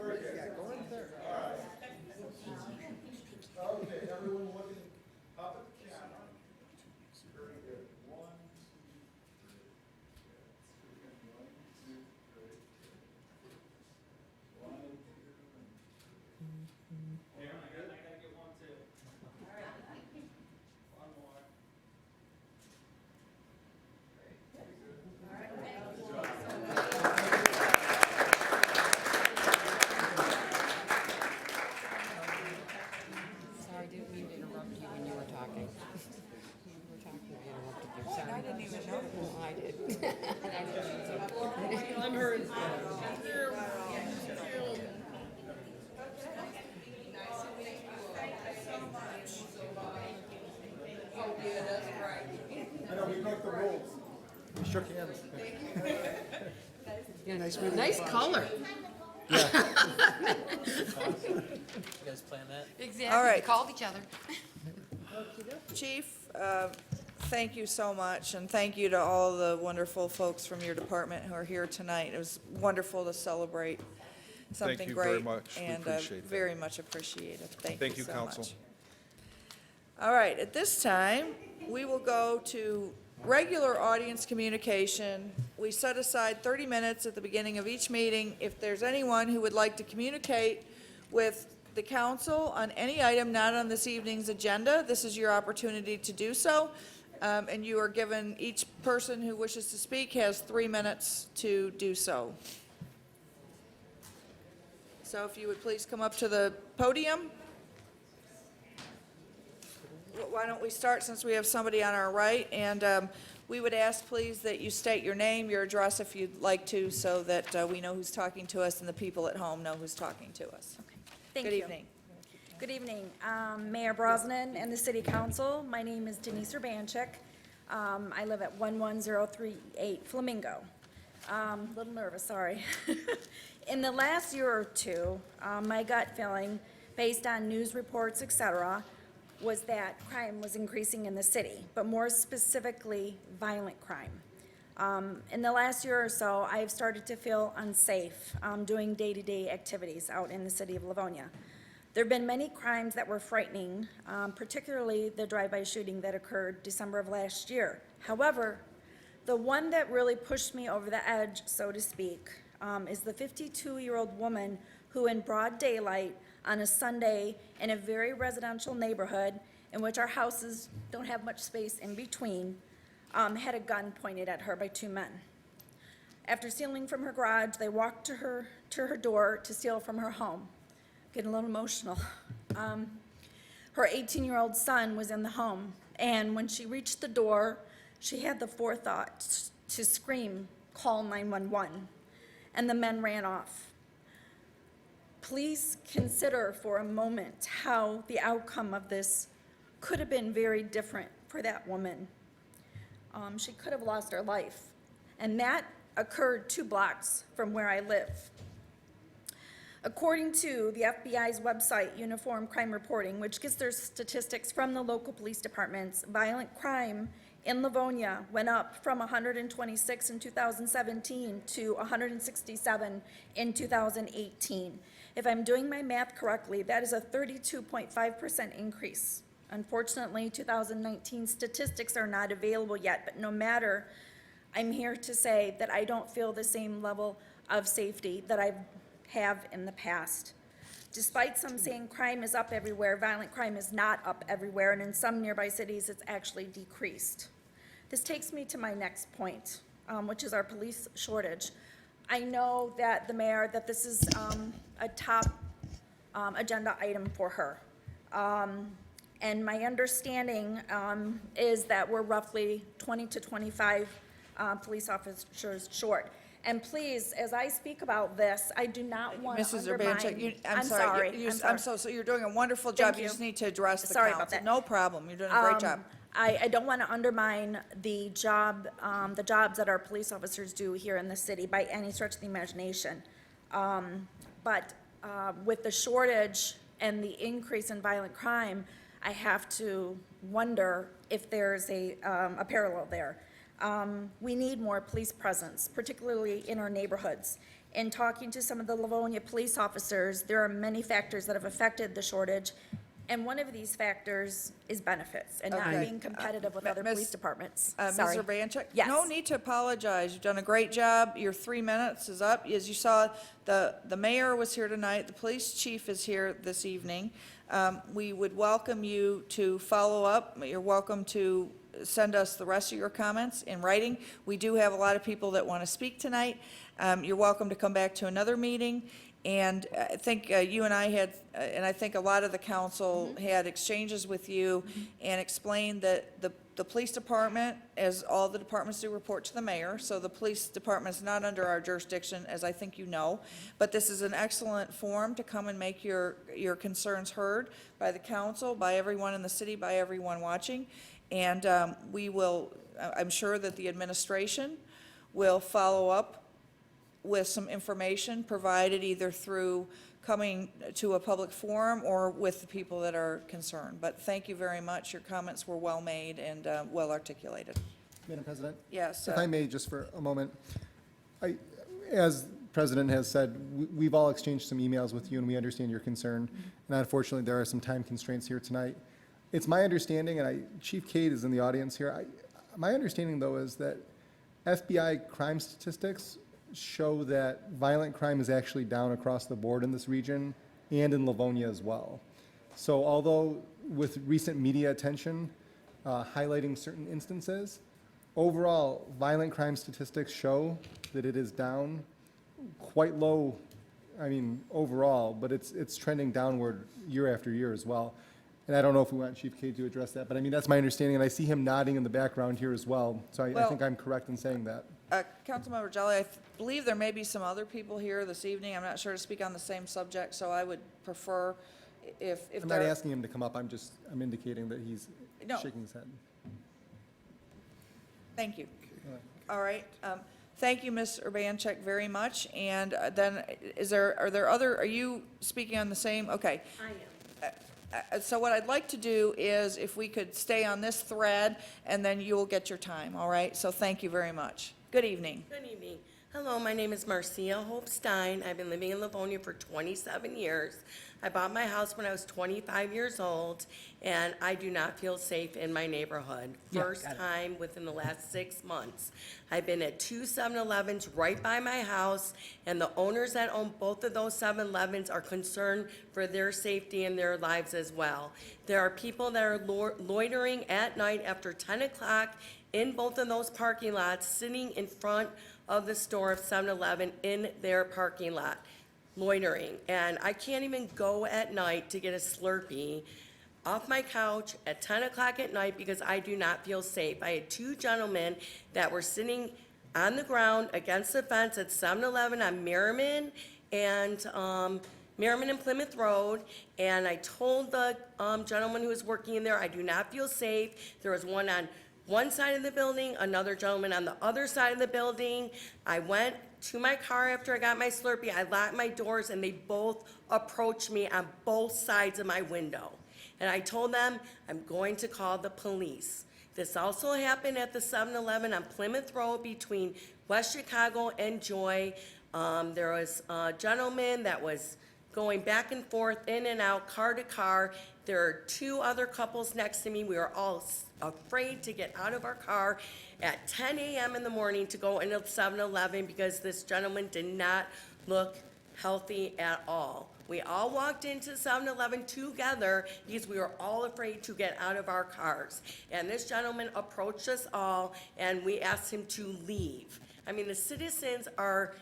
Yeah, go in there. Okay, everyone looking up at the camera. Very good. One, two, three. One, two, three. One, two. Cameron, I gotta get one too. All right. One more. Sorry, didn't mean to interrupt you when you were talking. You were talking, I interrupted you, sorry. I didn't even know. No, I did. I didn't mean to. I'm heard. I know, we broke the rules. We shook hands. Nice color. You guys plan that? Exactly. All right. We called each other. Chief, thank you so much, and thank you to all the wonderful folks from your department who are here tonight. It was wonderful to celebrate something you very great. much. We And appreciate that. very much appreciated. Thank Thank you you, so council. much. All right, at this time, we will go to regular audience communication. We set aside 30 minutes at the beginning of each meeting. If there's anyone who would like to communicate with the council on any item not on this evening's agenda, this is your opportunity to do so. And you are given, each person who wishes to speak has 3 minutes to do so. So if you would please come up to the podium. Why don't we start, since we have somebody on our right, and we would ask, please, that you state your name, your address if you'd like to, so that we know who's talking to us and the people at home know who's talking to us. Thank Good you. evening. Good evening, Mayor Brosnan and the City Council. My name is Denise Urbanchik. I live at 11038 Flamingo. A little nervous, sorry. In the last year or two, my gut feeling, based on news reports, et cetera, was that crime was increasing in the city, but more specifically, violent crime. In the last year or so, I've started to feel unsafe doing day-to-day activities out in the city of Livonia. There have been many crimes that were frightening, particularly the drive-by shooting that occurred December of last year. However, the one that really pushed me over the edge, so to speak, is the 52-year-old woman who, in broad daylight on a Sunday in a very residential neighborhood in which our houses don't have much space in between, had a gun pointed at her by 2 men. After stealing from her garage, they walked to her door to steal from her home. Getting a little emotional. Her 18-year-old son was in the home, and when she reached the door, she had the forethought to scream, "Call 911," and the men ran off. Please consider for a moment how the outcome of this could have been very different for that woman. She could have lost her life, and that occurred 2 blocks from where I live. According to the FBI's website, Uniform Crime Reporting, which gets their statistics from the local police departments, violent crime in Livonia went up from 126 in 2017 to 167 in 2018. If I'm doing my math correctly, that is a 32.5% increase. Unfortunately, 2019 statistics are not available yet, but no matter, I'm here to say that I don't feel the same level of safety that I have in the past. Despite some saying crime is up everywhere, violent crime is not up everywhere, and in some nearby cities, it's actually decreased. This takes me to my next point. which is our police shortage. I know that the mayor, that this is a top agenda item for her. And my understanding is that we're roughly 20 to 25 police officers short. And please, as I speak about this, I do not want to Mrs. undermine. Urbanchik, I'm sorry. I'm so, you're doing a wonderful job. Thank You you. just need to address the Sorry about council. that. No problem. You're doing a great job. I don't want to undermine the jobs that our police officers do here in the city by any stretch of the imagination. But with the shortage and the increase in violent crime, I have to wonder if there's a parallel there. We need more police presence, particularly in our neighborhoods. In talking to some of the Livonia police officers, there are many factors that have affected the shortage, and one of these factors is benefits and not Okay. being competitive with other Miss- police departments. Ms. Sorry. Urbanchik? Yes. No need to apologize. You've done a great job. Your 3 minutes is up. As you saw, the mayor was here tonight, the police chief is here this evening. We would welcome you to follow up. You're welcome to send us the rest of your comments in writing. We do have a lot of people that want to speak tonight. You're welcome to come back to another meeting. And I think you and I had, and I think a lot of the council had exchanges with you and explained that the police department, as all the departments do, report to the mayor. So the police department is not under our jurisdiction, as I think you know. But this is an excellent forum to come and make your concerns heard by the council, by everyone in the city, by everyone watching. And we will, I'm sure that the administration will follow up with some information provided either through coming to a public forum or with the people that are concerned. But thank you very much. Your comments were well made and well articulated. Madam President? Yes. If I may, just for a moment, as President has said, we've all exchanged some emails with you, and we understand your concern. And unfortunately, there are some time constraints here tonight. It's my understanding, and Chief Cade is in the audience here, my understanding, though, is that FBI crime statistics show that violent crime is actually down across the board in this region and in Livonia as well. So although with recent media attention highlighting certain instances, overall, violent crime statistics show that it is down quite low, I mean, overall, but it's trending downward year after year as well. And I don't know if we want Chief Cade to address that, but I mean, that's my understanding, and I see him nodding in the background here as well. So I Well- think I'm correct in saying that. Councilmember Jelly, I believe there may be some other people here this evening. I'm not sure to speak on the same subject, so I would prefer if I'm there. not asking him to come up, I'm indicating that he's No. shaking his head. Thank you. All right. Thank you, Ms. Urbanchik, very much. And then, are you speaking on the same? Okay. I am. So what I'd like to do is if we could stay on this thread, and then you'll get your time, all right? So thank you very much. Good evening. Good evening. Hello, my name is Marcia Hope Stein. I've been living in Livonia for 27 years. I bought my house when I was 25 years old, and I do not feel safe in my neighborhood. First time within the last 6 months. I've been at 2 7-Elevens right by my house, and the owners that own both of those 7-Elevens are concerned for their safety and their lives as well. There are people that are loitering at night after 10 o'clock in both of those parking lots, sitting in front of the store of 7-Eleven in their parking lot, loitering. And I can't even go at night to get a Slurpee off my couch at 10 o'clock at night because I do not feel safe. I had 2 gentlemen that were sitting on the ground against the fence at 7-Eleven on Merriman and Plymouth Road, and I told the gentleman who was working in there, I do not feel safe. There was one on one side of the building, another gentleman on the other side of the building. I went to my car after I got my Slurpee, I locked my doors, and they both approached me on both sides of my window. And I told them, I'm going to call the police. This also happened at the 7-Eleven on Plymouth Road between West Chicago and Joy. There was a gentleman that was going back and forth, in and out, car to car. There are 2 other couples next to me. We were all afraid to get out of our car at 10 a.m. in the morning to go into 7-Eleven because this gentleman did not look healthy at all. We all walked into 7-Eleven together because we were all afraid to get out of our cars. And this gentleman approached us all, and we asked him to leave. I mean, the citizens are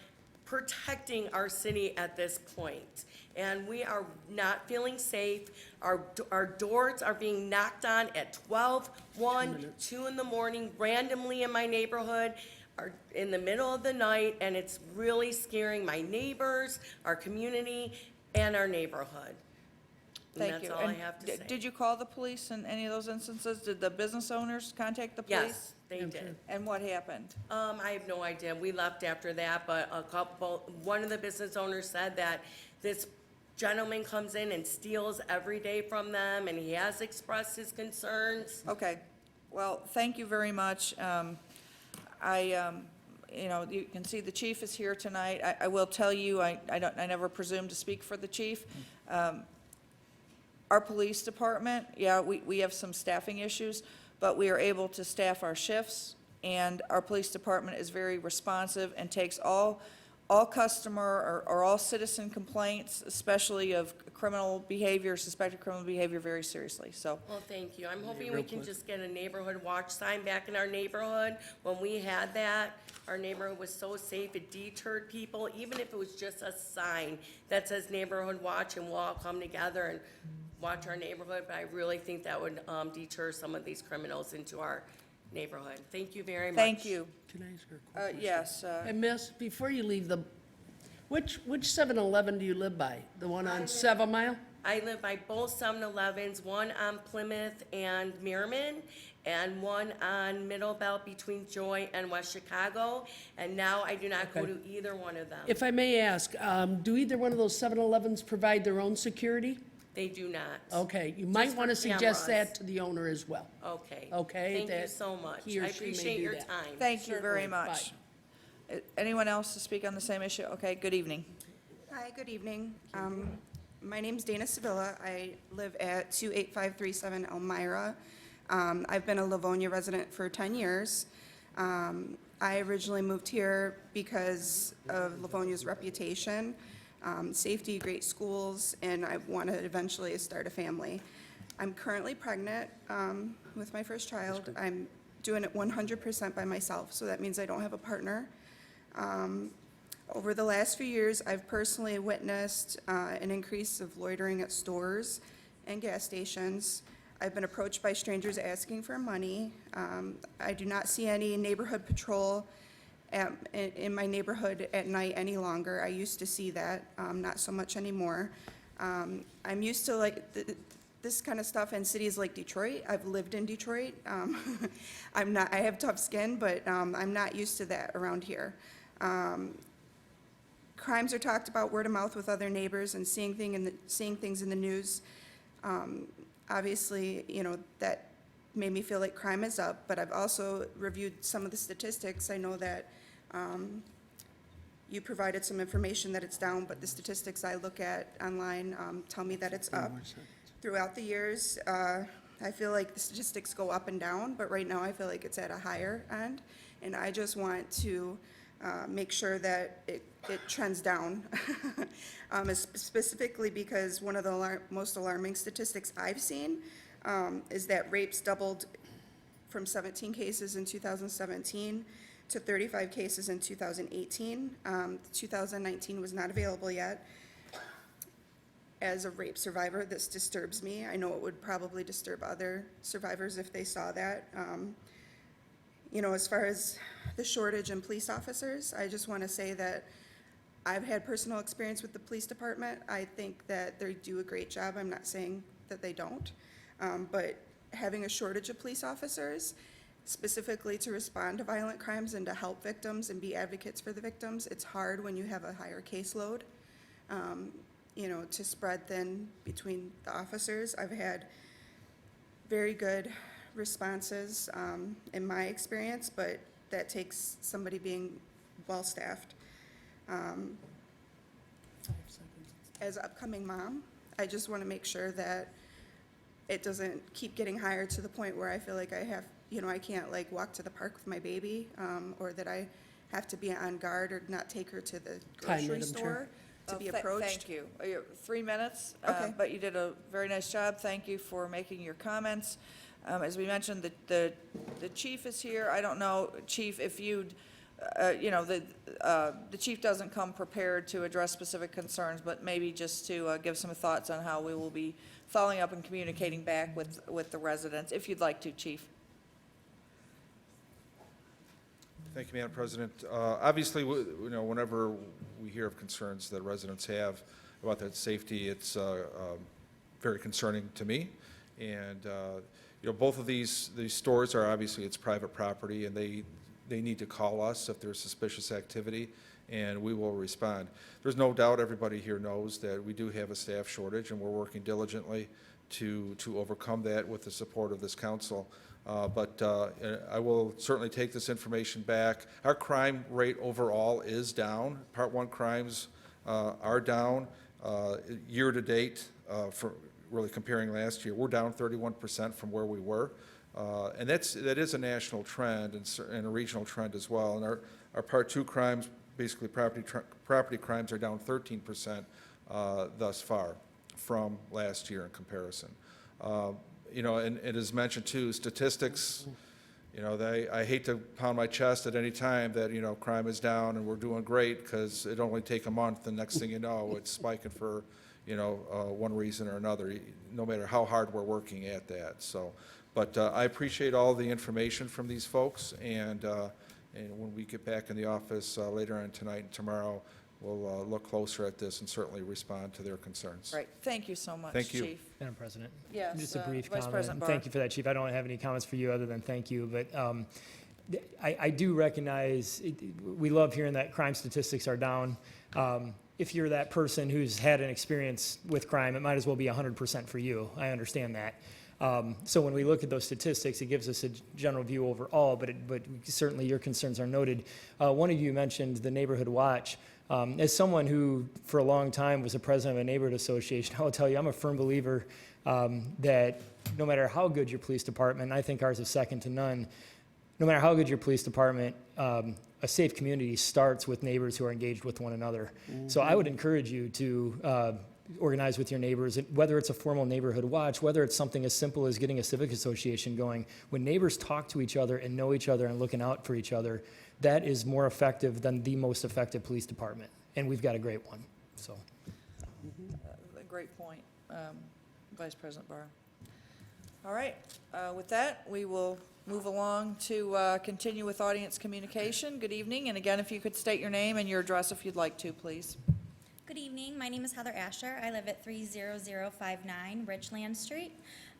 protecting our city at this point, and we are not feeling safe. Our doors are being knocked on at 12, 1, 2 in the morning, randomly in my neighborhood, are in the middle of the night, and it's really scaring my neighbors, our community, and our neighborhood. And Thank you. that's all I And have to say. Did you call the police in any of those instances? Did the business owners contact the police? Yes, they did. And what happened? I have no idea. We left after that, but one of the business owners said that this gentleman comes in and steals every day from them, and he has expressed his concerns. Okay, well, thank you very much. You know, you can see the chief is here tonight. I will tell you, I never presume to speak for the chief. Our police department, yeah, we have some staffing issues, but we are able to staff our shifts, and our police department is very responsive and takes all customer or all citizen complaints, especially of criminal behavior, suspected criminal behavior, very seriously, so. Well, thank you. I'm hoping we can just get a neighborhood watch sign back in our neighborhood. When we had that, our neighborhood was so safe, it deterred people, even if it was just a sign that says neighborhood watch, and we'll all come together and watch our neighborhood, but I really think that would deter some of these criminals into our neighborhood. Thank you very much. Thank you. Can I ask her a quick question? Yes, And miss, before you leave, which 7-Eleven do you live by? The one on 7 Mile? I live by both 7-Elevens, one on Plymouth and Merriman, and one on Middle Belt between Joy and West Chicago, and now I do not go Okay. to either one of them. If I may ask, do either one of those 7-Elevens provide their own security? They do not. Okay, you might Just want to for suggest cameras. that to the owner as well. Okay. Okay, Thank you that so much. he or I she may appreciate do your that. time. thank you very Certainly. much. Anyone else to speak on the same issue? Okay, good evening. Hi, good evening. My name's Dana Sevilla. I live at 28537 Elmira. I've been a Livonia resident for 10 years. I originally moved here because of Livonia's reputation, safety, great schools, and I want to eventually start a family. I'm currently pregnant with my first child. I'm doing it 100% by myself, so that means I don't have a partner. Over the last few years, I've personally witnessed an increase of loitering at stores and gas stations. I've been approached by strangers asking for money. I do not see any neighborhood patrol in my neighborhood at night any longer. I used to see that, not so much anymore. I'm used to this kind of stuff in cities like Detroit. I've lived in Detroit. I have tough skin, but I'm not used to that around here. Crimes are talked about word of mouth with other neighbors and seeing things in the news. Obviously, that made me feel like crime is up, but I've also reviewed some of the statistics. I know that you provided some information that it's down, but the statistics I look at online tell me that it's up. Throughout the years, I feel like the statistics go up and down, but right now I feel like it's at a higher end, and I just want to make sure that it trends down. Specifically because one of the most alarming statistics I've seen is that rapes doubled from 17 cases in 2017 to 35 cases in 2018. 2019 was not available yet. As a rape survivor, this disturbs me. I know it would probably disturb other survivors if they saw that. As far as the shortage in police officers, I just want to say that I've had personal experience with the police department. I think that they do a great job. I'm not saying that they don't. But having a shortage of police officers, specifically to respond to violent crimes and to help victims and be advocates for the victims, it's hard when you have a higher caseload, to spread thin between the officers. I've had very good responses in my experience, but that takes somebody being well-staffed. As an upcoming mom, I just want to make sure that it doesn't keep getting higher to the point where I feel like I have, I can't walk to the park with my baby, or that I have to be on guard or not take her to the grocery store. to be Th- approached. Thank you. 3 minutes, Okay. but you did a very nice job. Thank you for making your comments. As we mentioned, the chief is here. I don't know, Chief, if you'd, the chief doesn't come prepared to address specific concerns, but maybe just to give some thoughts on how we will be following up and communicating back with the residents, if you'd like to, Chief. Thank you, Madam President. Obviously, whenever we hear of concerns that residents have about that safety, it's very concerning to me. And, both of these stores are obviously, it's private property, and they need to call us if there's suspicious activity, and we will respond. There's no doubt everybody here knows that we do have a staff shortage, and we're working diligently to overcome that with the support of this council. But I will certainly take this information back. Our crime rate overall is down. Part 1 crimes are down year to date for really comparing last year. We're down 31% from where we were. And that is a national trend and a regional trend as well. And our Part 2 crimes, basically property crimes, are down 13% thus far from last year in comparison. And it is mentioned too, statistics, I hate to pound my chest at any time that, crime is down and we're doing great, because it only take a month, and next thing you know, it's spiking for, one reason or another, no matter how hard we're working at that. So, but I appreciate all the information from these folks, and when we get back in the office later on tonight and tomorrow, we'll look closer at this and certainly respond to their concerns. Right. Thank you so much, Thank you. Chief. Madam President? Yes, Just a brief Vice comment. President Barr. Thank you for that, Chief. I don't have any comments for you other than thank you, but I do recognize, we love hearing that crime statistics are down. If you're that person who's had an experience with crime, it might as well be 100% for you. I understand that. So when we look at those statistics, it gives us a general view overall, but certainly your concerns are noted. One of you mentioned the Neighborhood Watch. As someone who, for a long time, was a president of a neighborhood association, I will tell you, I'm a firm believer that no matter how good your police department, and I think ours is second to none, no matter how good your police department, a safe community starts with neighbors who are engaged with one another. So I would encourage you to organize with your neighbors, whether it's a formal neighborhood watch, whether it's something as simple as getting a civic association going. When neighbors talk to each other and know each other and looking out for each other, that is more effective than the most effective police department. And we've got a great one, so. A great point, Vice President Barr. All right, with that, we will move along to continue with audience communication. Good evening, and again, if you could state your name and your address if you'd like to, please. Good evening. My name is Heather Asher. I live at 30059 Richland Street.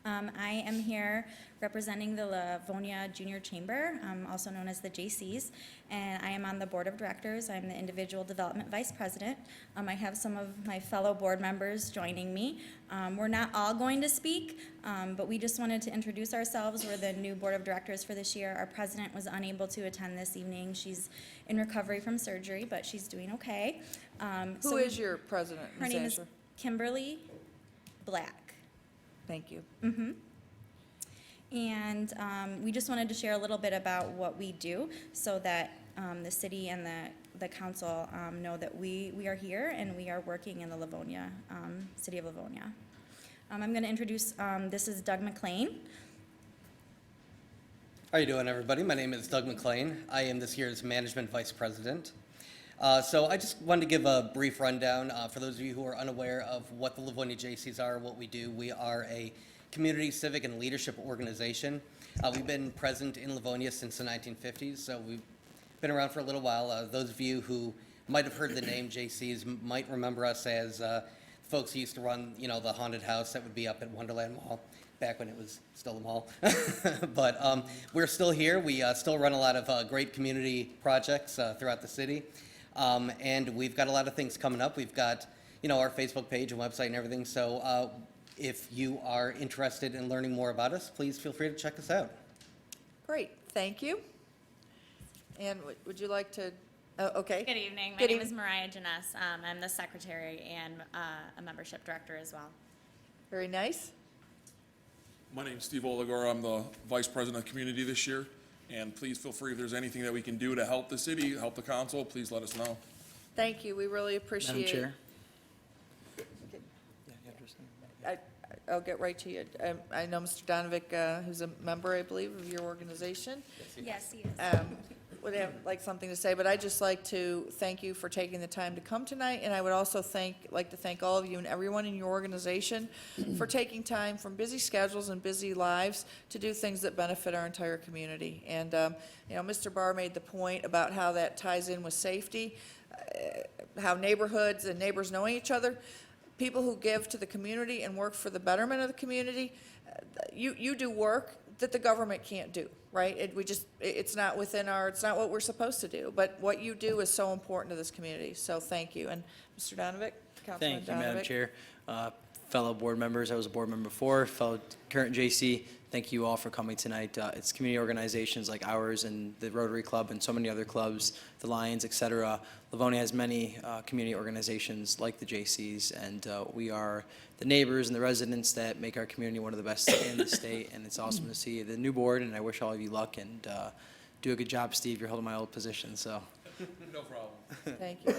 I am here representing the Livonia Junior Chamber, also known as the JCs, and I am on the Board of Directors. I'm the Individual Development Vice President. I have some of my fellow board members joining me. We're not all going to speak, but we just wanted to introduce ourselves. We're the new Board of Directors for this year. Our president was unable to attend this evening. She's in recovery from surgery, but she's doing okay. Who is your president, Her Ms. name is Asher? Kimberly Black. Thank you. And we just wanted to share a little bit about what we do so that the city and the council know that we are here and we are working in the Livonia, city of Livonia. I'm going to introduce, this is Doug McLean. How you doing, everybody? My name is Doug McLean. I am this year's Management Vice President. So I just wanted to give a brief rundown for those of you who are unaware of what the Livonia JCs are, what we do. We are a community, civic, and leadership organization. We've been present in Livonia since the 1950s, so we've been around for a little while. Those of you who might have heard the name JCs might remember us as folks who used to run, the haunted house that would be up at Wonderland Mall, back when it was still a mall. But we're still here. We still run a lot of great community projects throughout the city. And we've got a lot of things coming up. We've got, our Facebook page and website and everything. So if you are interested in learning more about us, please feel free to check us out. Great, thank you. And would you like to, okay. Good evening. My Good name eve- is Mariah Janess. I'm the secretary and a membership director as well. Very nice. My name's Steve Oligor. I'm the Vice President of Community this year. And please feel free, if there's anything that we can do to help the city, help the council, please let us know. Thank you, we really appreciate it. Madam Chair, I'll get right to you. I know Mr. Donovic, who's a member, I believe, of your organization, Yes, he is. would have like something to say, but I'd just like to thank you for taking the time to come tonight, and I would also like to thank all of you and everyone in your organization for taking time from busy schedules and busy lives to do things that benefit our entire community. And, you know, Mr. Barr made the point about how that ties in with safety, how neighborhoods and neighbors knowing each other, people who give to the community and work for the betterment of the community, you do work that the government can't do, right? It's not within it's not what we're supposed to do, but what you do is so important to this community, so thank you. And Mr. Donovic, Councilman Donovic. Thank you, Madam Chair. Fellow board members, I was a board member before, fellow current JC, thank you all for coming tonight. It's community organizations like ours and the Rotary Club and so many other clubs, the Lions, et cetera. Livonia has many community organizations like the JCs, and we are the neighbors and the residents that make our community one of the best in the state, and it's awesome to see the new board, and I wish all of you luck, and do a good job, Steve. You're holding my old position, so. No problem. Thank you.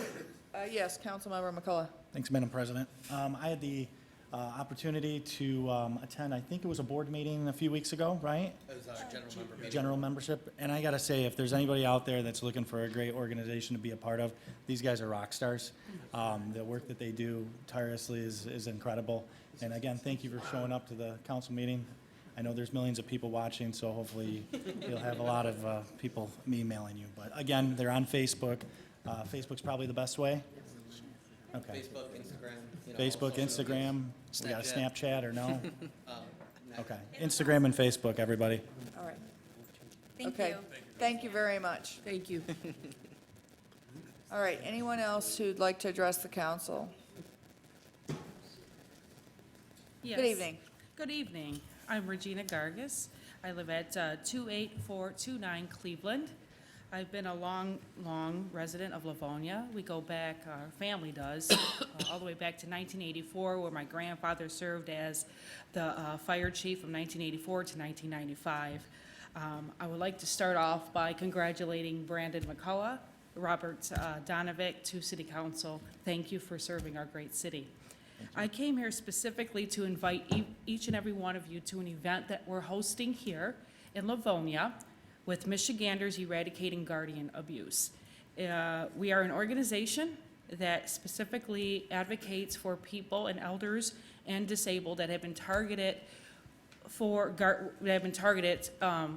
Yes, Councilmember McCullough. Thanks, Madam President. I had the opportunity to attend, I think it was a board meeting a few weeks ago, right? It was our general member meeting. General membership. And I got to say, if there's anybody out there that's looking for a great organization to be a part of, these guys are rock stars. The work that they do tirelessly is incredible. And again, thank you for showing up to the council meeting. I know there's millions of people watching, so hopefully you'll have a lot of people emailing you. But again, they're on Facebook. Facebook's probably the best way. Okay. Facebook, Instagram. Facebook, Instagram, we got a Snapchat or no? No. Okay, Instagram and Facebook, everybody. All right. Thank Okay. you. Thank you very much. Thank you. All right, anyone else who'd like to address the council? Yes. Good evening. Good evening. I'm Regina Gargis. I live at 28429 Cleveland. I've been a long resident of Livonia. We go back, our family does, all the way back to 1984, where my grandfather served as the fire chief from 1984 to 1995. I would like to start off by congratulating Brandon McCullough, Robert Donovic, to City Council. Thank you for serving our great city. I came here specifically to invite each and every one of you to an event that we're hosting here in Livonia with Michiganders Eradicating Guardian Abuse. We are an organization that specifically advocates for people and elders and disabled that have been targeted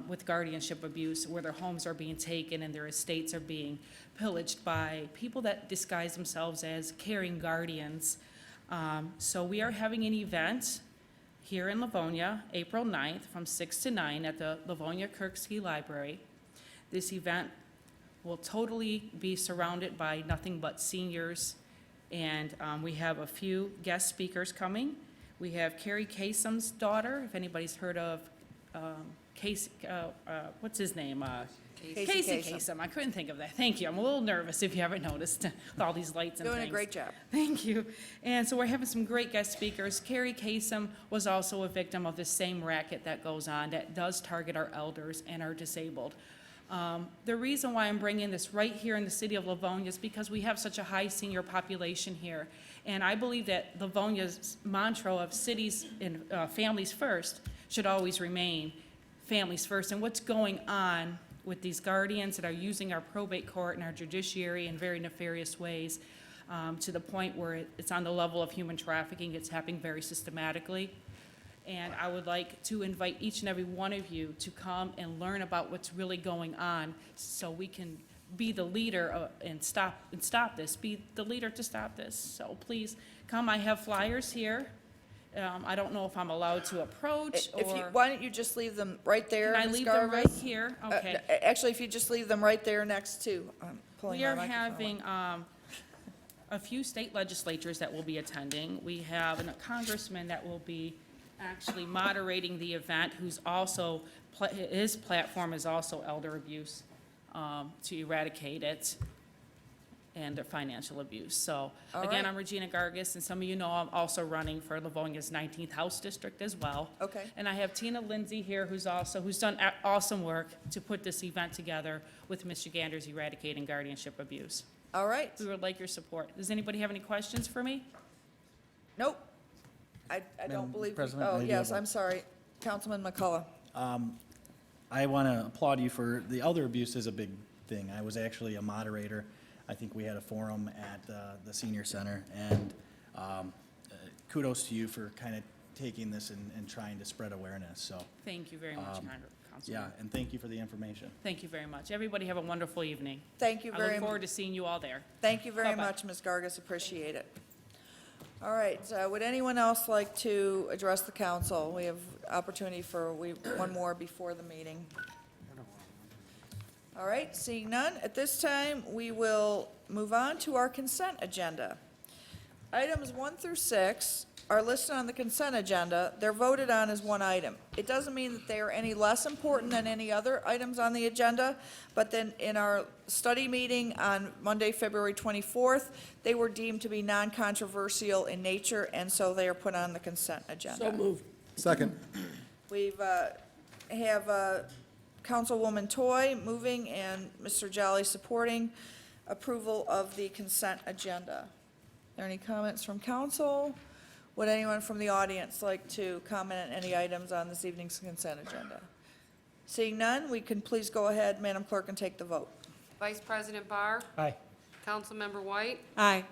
with guardianship abuse, where their homes are being taken and their estates are being pillaged by people that disguise themselves as caring guardians. So we are having an event here in Livonia, April 9th, from 6 to 9 at the Livonia Kirksey Library. This event will totally be surrounded by nothing but seniors, and we have a few guest speakers coming. We have Carrie Kasem's daughter, if anybody's heard of what's his name? Casey Kasem. I couldn't think of that. Thank you. I'm a little nervous if you haven't noticed with all these lights and things. Doing a great job. Thank you. And so we're having some great guest speakers. Carrie Kasem was also a victim of the same racket that goes on that does target our elders and our disabled. The reason why I'm bringing this right here in the city of Livonia is because we have such a high senior population here. And I believe that Livonia's mantra of cities and families first should always remain families first. And what's going on with these guardians that are using our probate court and our judiciary in very nefarious ways, to the point where it's on the level of human trafficking. It's happening very systematically. And I would like to invite each and every one of you to come and learn about what's really going on, so we can be the leader and stop this, be the leader to stop this. So please come. I have flyers here. I don't know if I'm allowed to approach or. Why don't you just leave them right there, Can I Ms. leave them right Garvis? here? Okay. Actually, if you just leave them right there next to, pulling We my are microphone away. having a few state legislatures that will be attending. We have a congressman that will be actually moderating the event, who's also, his platform is also elder abuse, to eradicate it, and their financial abuse. So, All again, right. I'm Regina Gargis, and some of you know I'm also running for Livonia's 19th House District as well. Okay. And I have Tina Lindsay here, who's done awesome work to put this event together with Michiganders Eradicating Guardianship Abuse. All right. We would like your support. Does anybody have any questions for me? Nope. I Madam don't believe, President, oh, I do yes, have a- I'm sorry. Councilman McCullough. I want to applaud you for, the elder abuse is a big thing. I was actually a moderator. I think we had a forum at the senior center, and kudos to you for kind of taking this and trying to spread awareness, so. Thank you very much, Councilman. Yeah, and thank you for the information. Thank you very much. Everybody have a wonderful evening. Thank you I very look much. forward to seeing you all there. Thank you very Bye-bye. much, Ms. Gargas, appreciate it. All right, would anyone else like to address the council? We have opportunity for one more before the meeting. All right, seeing none, at this time, we will move on to our consent agenda. Items 1 through 6 are listed on the consent agenda. They're voted on as one item. It doesn't mean that they are any less important than any other items on the agenda, but then in our study meeting on Monday, February 24th, they were deemed to be non-controversial in nature, and so they are put on the consent agenda. So moved. Second. We've, have Councilwoman Toy moving and Mr. Jolly supporting approval of the consent agenda. Are there any comments from council? Would anyone from the audience like to comment on any items on this evening's consent agenda? Seeing none, we can please go ahead, Madam Clerk, and take the vote. Vice President Barr, Aye. Councilmember White, Aye.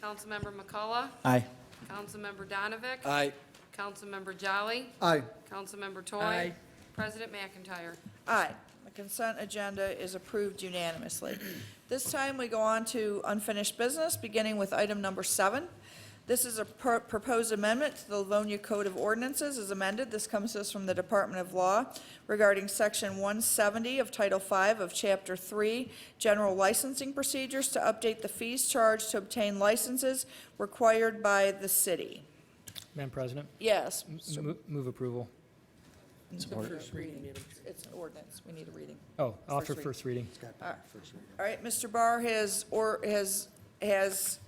Councilmember McCullough, Aye. Councilmember Donovic. Aye. Councilmember Jolly, Aye. Councilmember Toy. Aye. President McIntyre. Aye. The consent agenda is approved unanimously. This time, we go on to unfinished business, beginning with item number 7. This is a proposed amendment to the Livonia Code of Ordinances as amended. This comes to us from the Department of Law regarding Section 170 of Title V of Chapter 3, General Licensing Procedures, to update the fees charged to obtain licenses required by the city. Madam President, Yes. move approval. Support. First reading. It's an ordinance. We need a reading. Oh, offer reading. first reading. All right, Mr. Barr has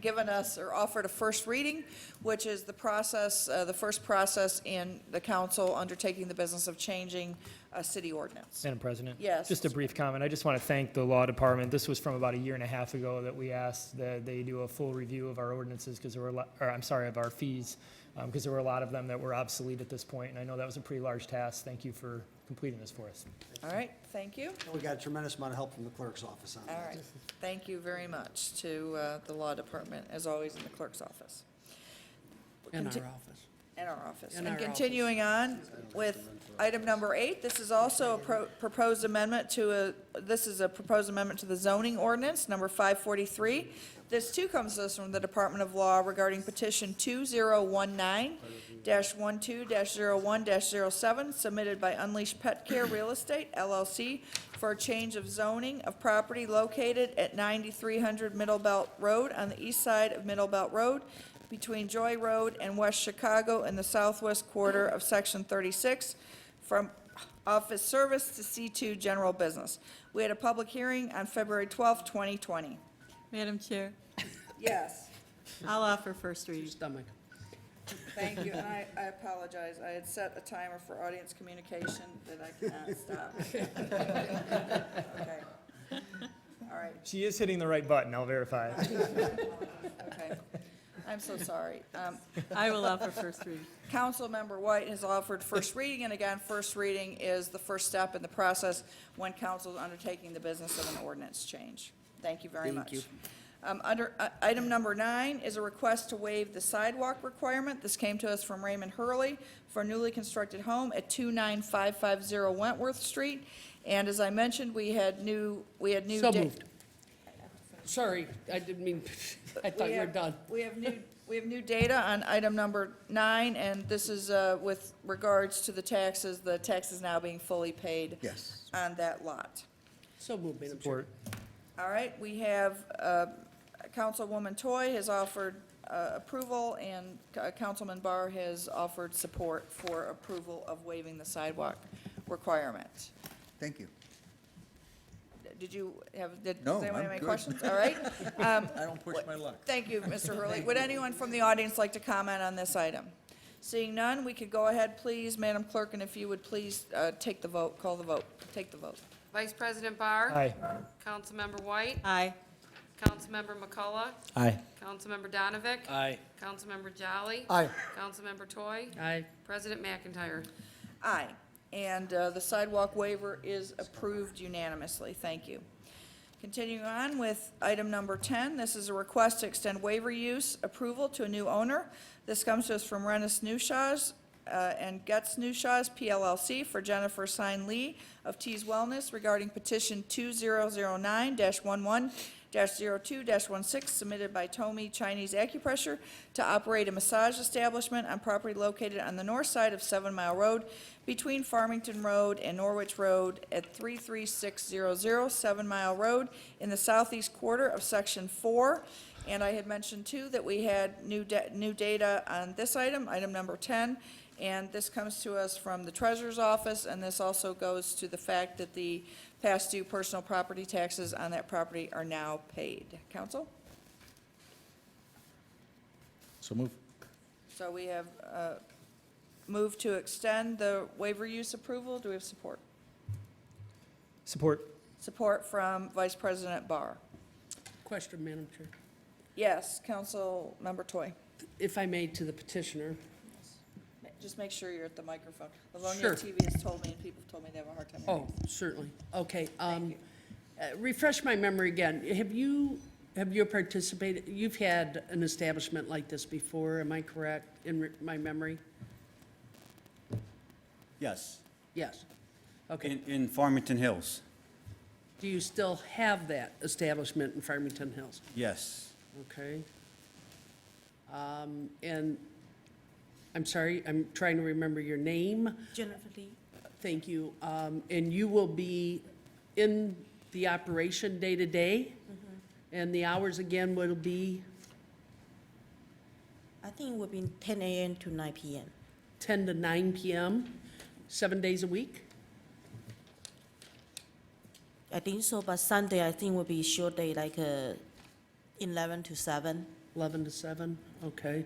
given us or offered a first reading, which is the process, the first process in the council undertaking the business of changing a city ordinance. Madam President? Yes. Just a brief comment. I just want to thank the law department. This was from about a year and a half ago that we asked that they do a full review of our ordinances because there were, of our fees, because there were a lot of them that were obsolete at this point, and I know that was a pretty large task. Thank you for completing this for us. All right, thank you. We got a tremendous amount of help from the clerk's office on All that. right, thank you very much to the law department, as always, in the clerk's office. In our Conti- office. In our office. In And our continuing on with item number 8, this is also a proposed amendment to this is a proposed amendment to the zoning ordinance, number 543. This too comes to us from the Department of Law regarding petition 2019-12-01-07, submitted by Unleashed Pet Care Real Estate, LLC, for a change of zoning of property located at 9300 Middle Belt Road on the east side of Middle Belt Road, between Joy Road and West Chicago in the southwest quarter of Section 36, from office service to C2 general business. We had a public hearing on February 12, 2020. Madam Chair, Yes. I'll offer first reading. Stomach. Thank you, and I apologize. I had set a timer for audience communication that I cannot stop. Okay. All right, She is hitting the right button, I'll verify. okay. I'm so sorry. I will offer first reading. Councilmember White has offered first reading, and again, first reading is the first step in the process when council is undertaking the business of an ordinance change. Thank you very much. Thank you. Under item number 9 is a request to waive the sidewalk requirement. This came to us from Raymond Hurley for a newly constructed home at 29550 Wentworth Street. And as I mentioned, we had new. So moved. Sorry, I didn't mean, I thought you were done. We have new data on item number 9, and this is with regards to the taxes. The tax is now being fully paid. Yes. On that lot. So moved, Madam Chair. Support. All right, we have Councilwoman Toy has offered approval, and Councilman Barr has offered support for approval of waiving the sidewalk requirement. Thank you. Did you have, No, does anyone I'm have any good. questions? All right. I don't push my luck. Thank you, Mr. Hurley. Would anyone from the audience like to comment on this item? Seeing none, we could go ahead, please, Madam Clerk, and if you would please take the vote, call the vote, take the vote. Vice President Barr. Aye. Councilmember White, Aye. Councilmember McCullough. Aye. Councilmember Donavick. Aye. Councilmember Jolly. Aye. Councilmember Toy. Aye. President McIntyre. Aye. And the sidewalk waiver is approved unanimously. Thank you. Continuing on with item number 10, this is a request to extend waiver use approval to a new owner. This comes to us from Rennis Newshaws and Getz Newshaws, PLLC, for Jennifer Sign Lee of Tees Wellness regarding petition 2009-11-02-16 submitted by Tomi Chinese Acupressure to operate a massage establishment on property located on the north side of 7 Mile Road between Farmington Road and Norwich Road at 33600 7 Mile Road in the southeast quarter of Section 4. And I had mentioned, too, that we had new data on this item, item number 10, and this comes to us from the Treasurer's Office, and this also goes to the fact that the past due personal property taxes on that property are now paid. Council? So move. So we have moved to extend the waiver use approval. Do we have support? Support. Support from Vice President Barr. Question, Madam Chair. Yes, Council Member Toy. If I may, to the petitioner. Just make sure you're at the microphone. Livonia Sure. TV has told me, and people have told me they have a hard time hearing. Oh, certainly. Okay. Thank you. Refresh my memory again. Have you participated, you've had an establishment like this before, am I correct, in my memory? Yes, Yes. Okay. in Farmington Hills, Do you still have that establishment in Farmington Hills? yes. Okay. And I'm sorry, I'm trying to remember your name. Jennifer Lee. Thank you. And you will be in the operation day to day? And the hours again will be I think it will be 10 a.m. to 9 p.m. 10 to 9 p.m., 7 days a week? I think so, but Sunday I think will be short day, like 11 to 7. 11 to 7, okay.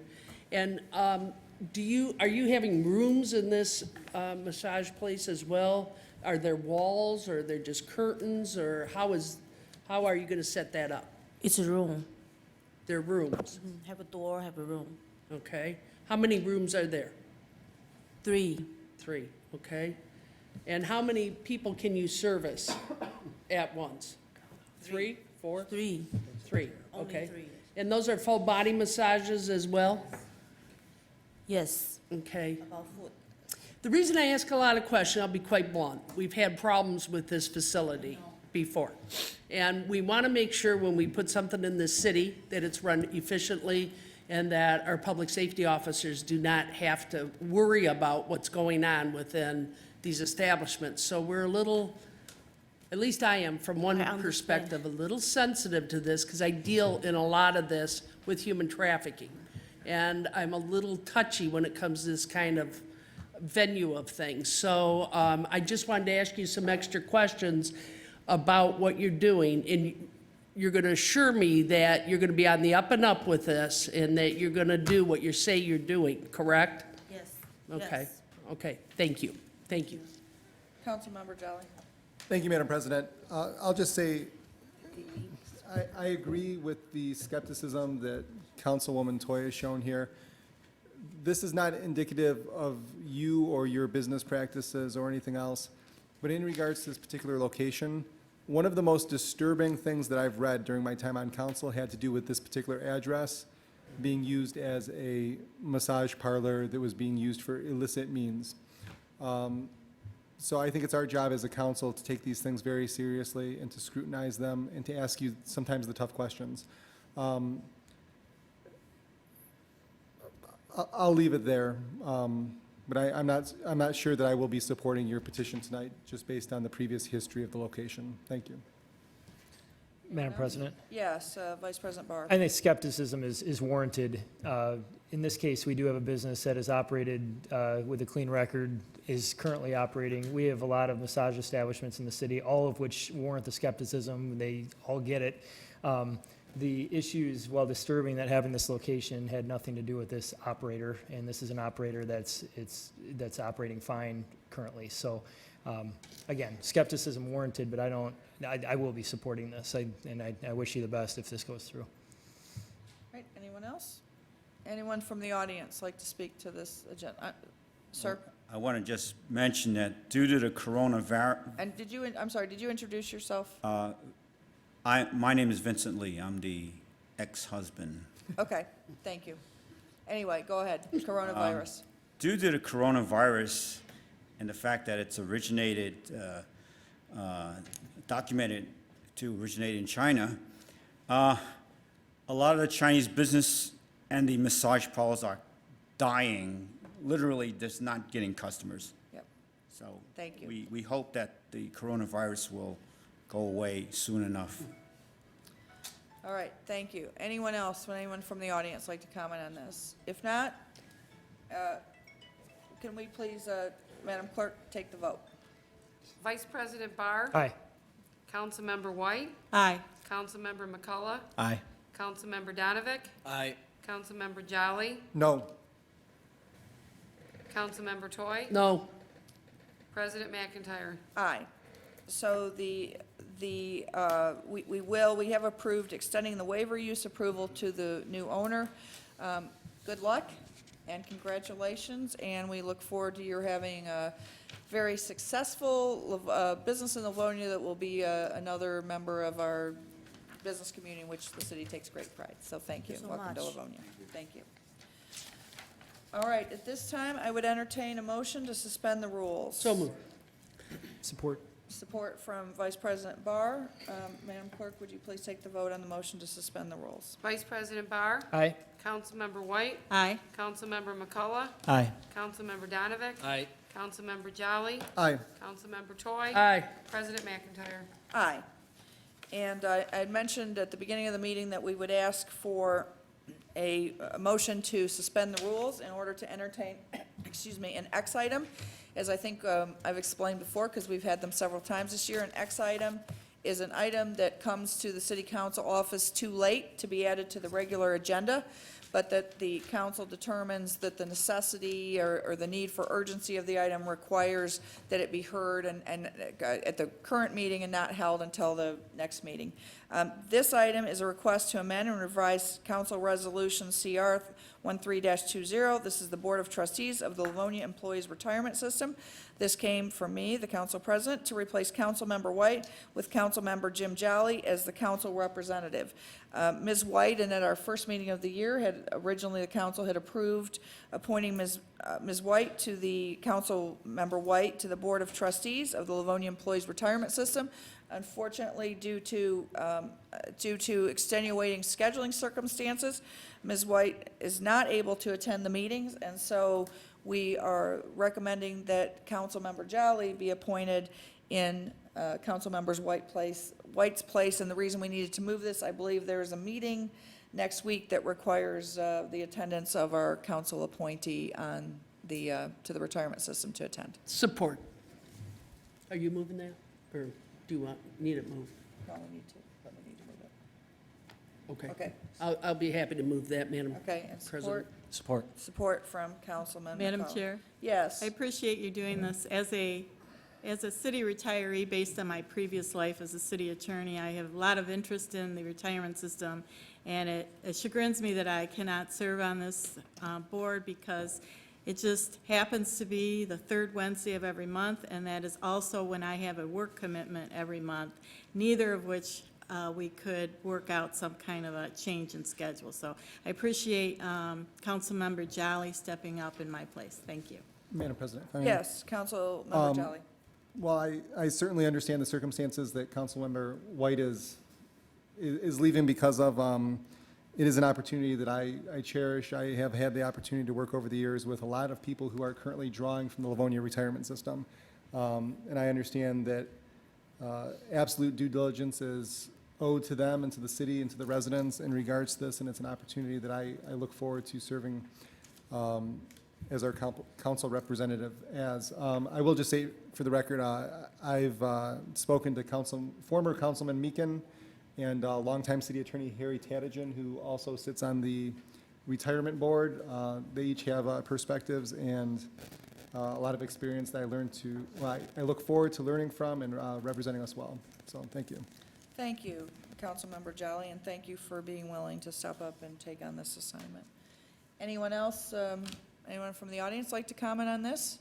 And are you having rooms in this massage place as well? Are there walls, or are there just curtains, or how are you going to set that up? It's a room. They're rooms, Have a door, have a room. okay. How many rooms are there? 3. 3, okay. And how many people can you service at once? 3, 4? 3. 3, Only okay. 3. And those are full body massages as well? Yes, Okay. about foot. The reason I ask a lot of questions, I'll be quite blunt, we've had problems with this facility before. And we want to make sure when we put something in this city, that it's run efficiently and that our public safety officers do not have to worry about what's going on within these establishments. So we're a little, at least I am, from one I understand. perspective, a little sensitive to this because I deal in a lot of this with human trafficking. And I'm a little touchy when it comes to this kind of venue of things. So I just wanted to ask you some extra questions about what you're doing. And you're going to assure me that you're going to be on the up and up with this and that you're going to do what you say you're doing, correct? Yes. Okay, Yes. okay, thank you, thank you. Councilmember Jolly. Thank you, Madam President. I'll just say, I agree with the skepticism that Councilwoman Toy has shown here. This is not indicative of you or your business practices or anything else, but in regards to this particular location, one of the most disturbing things that I've read during my time on council had to do with this particular address being used as a massage parlor that was being used for illicit means. So I think it's our job as a council to take these things very seriously and to scrutinize them and to ask you sometimes the tough questions. I'll leave it there, but I'm not sure that I will be supporting your petition tonight, just based on the previous history of the location. Thank you. Madam President? Yes, Vice President Barr. I think skepticism is warranted. In this case, we do have a business that is operated with a clean record, is currently operating. We have a lot of massage establishments in the city, all of which warrant the skepticism. They all get it. The issues, while disturbing, that having this location had nothing to do with this operator, and this is an operator that's operating fine currently. So Again, skepticism warranted, but I will be supporting this, and I wish you the best if this goes through. All right, anyone else? Anyone from the audience like to speak to this agenda? Sir? I want to just mention that due to the coronavirus, And I'm sorry, did you introduce yourself? my name is Vincent Lee. I'm the ex-husband. Okay, thank you. Anyway, go ahead, coronavirus. Due to the coronavirus and the fact that it's documented to originate in China, a lot of the Chinese business and the massage parlors are dying, literally just not getting customers. Yep. So Thank you. we hope that the coronavirus will go away soon enough. All right, thank you. Anyone else, would anyone from the audience like to comment on this? If not, can we please, Madam Clerk, take the vote? Vice President Barr. Aye. Councilmember White. Aye. Councilmember McCullough. Aye. Councilmember Donovic. Aye. Councilmember Jolly. No. Councilmember Toy. No. President McIntyre. Aye. So we have approved extending the waiver use approval to the new owner. Good luck and congratulations, and we look forward to your having a very successful business in Livonia that will be another member of our business community in which the city takes great pride. So thank you. Thank you so Welcome to much. Livonia. Thank you. All right, at this time, I would entertain a motion to suspend the rules. So moved. Support. Support from Vice President Barr. Madam Clerk, would you please take the vote on the motion to suspend the rules? Vice President Barr. Aye. Councilmember White. Aye. Councilmember McCullough. Aye. Councilmember Donovic. Aye. Councilmember Jolly. Aye. Councilmember Toy. Aye. President McIntyre. Aye. And I had mentioned at the beginning of the meeting that we would ask for a motion to suspend the rules in order to entertain, an X item. As I think I've explained before, because we've had them several times this year, an X item is an item that comes to the city council office too late to be added to the regular agenda, but that the council determines that the necessity or the need for urgency of the item requires that it be heard and at the current meeting and not held until the next meeting. This item is a request to amend and revise Council Resolution CR 13-20. This is the Board of Trustees of the Livonia Employees Retirement System. This came from me, the council president, to replace Councilmember White with Councilmember Jim Jolly as the council representative. Ms. White, and at our first meeting of the year, the council had approved appointing Ms. White to the Councilmember White to the Board of Trustees of the Livonia Employees Retirement System. Unfortunately, due to extenuating scheduling circumstances, Ms. White is not able to attend the meetings, and so we are recommending that Councilmember Jolly be appointed in Councilmember White's place. And the reason we needed to move this, I believe there is a meeting next week that requires the attendance of our council appointee on to the retirement system to attend. Support. Are you moving that, or do you need it moved? No, we need to move it. Okay. Okay. I'll be happy to move that, Madam Okay, and President. Support. Support from Councilman Madam McCollum. Chair? Yes. I appreciate you doing this. As a city retiree, based on my previous life as a city attorney, I have a lot of interest in the retirement system, and it chagrins me that I cannot serve on this board because it just happens to be the third Wednesday of every month, and that is also when I have a work commitment every month, neither of which we could work out some kind of a change in schedule. So I appreciate Councilmember Jolly stepping up in my place. Thank you. Madam President, if I may. Yes, Councilmember Jolly. Well, I certainly understand the circumstances that Councilmember White is leaving because of, it is an opportunity that I cherish. I have had the opportunity to work over the years with a lot of people who are currently drawing from the Livonia retirement system. And I understand that absolute due diligence is owed to them and to the city and to the residents in regards to this, and it's an opportunity that I look forward to serving as our council representative as. I will just say, for the record, I've spoken to former Councilman Meekin and longtime city attorney Harry Tadigan, who also sits on the retirement board. They each have perspectives, and a lot of experience that I learned to, well, I look forward to learning from and representing us well. So, thank you. Thank you, Councilmember Jolly, and thank you for being willing to step up and take on this assignment. Anyone else, anyone from the audience like to comment on this?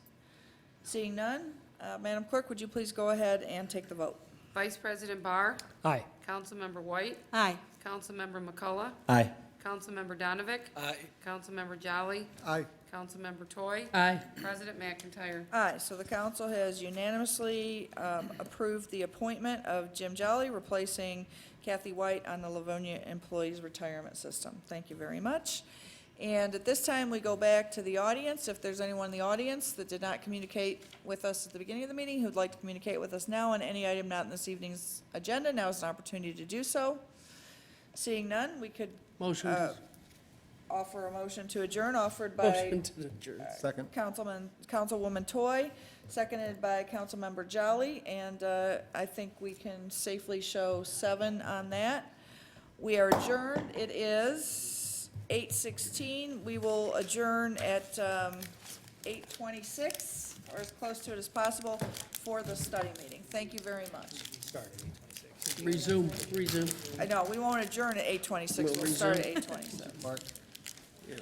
Seeing none, Madam Clerk, would you please go ahead and take the vote? Vice President Barr, Aye. Councilmember White, Aye. Councilmember McCullough, Aye. Councilmember Donovic, Aye. Councilmember Jolly, Aye. Councilmember Toy, Aye. President McIntyre. Aye, so the council has unanimously approved the appointment of Jim Jolly, replacing Kathy White on the Livonia Employees Retirement System. Thank you very much. And at this time, we go back to the audience. If there's anyone in the audience that did not communicate with us at the beginning of the meeting, who'd like to communicate with us now on any item not in this evening's agenda, now is an opportunity to do so. Seeing none, we could Motion to offer a motion to adjourn, offered by motion to adjourn. Second. Councilwoman Toy, seconded by Councilmember Jolly, and I think we can safely show 7 on that. We are adjourned. It is 8:16. We will adjourn at 8:26, or as close to it as possible, for the study meeting. Thank you very much. Resume. I know, we won't adjourn at 8:26. We'll start at 8:27. Mark? Yeah.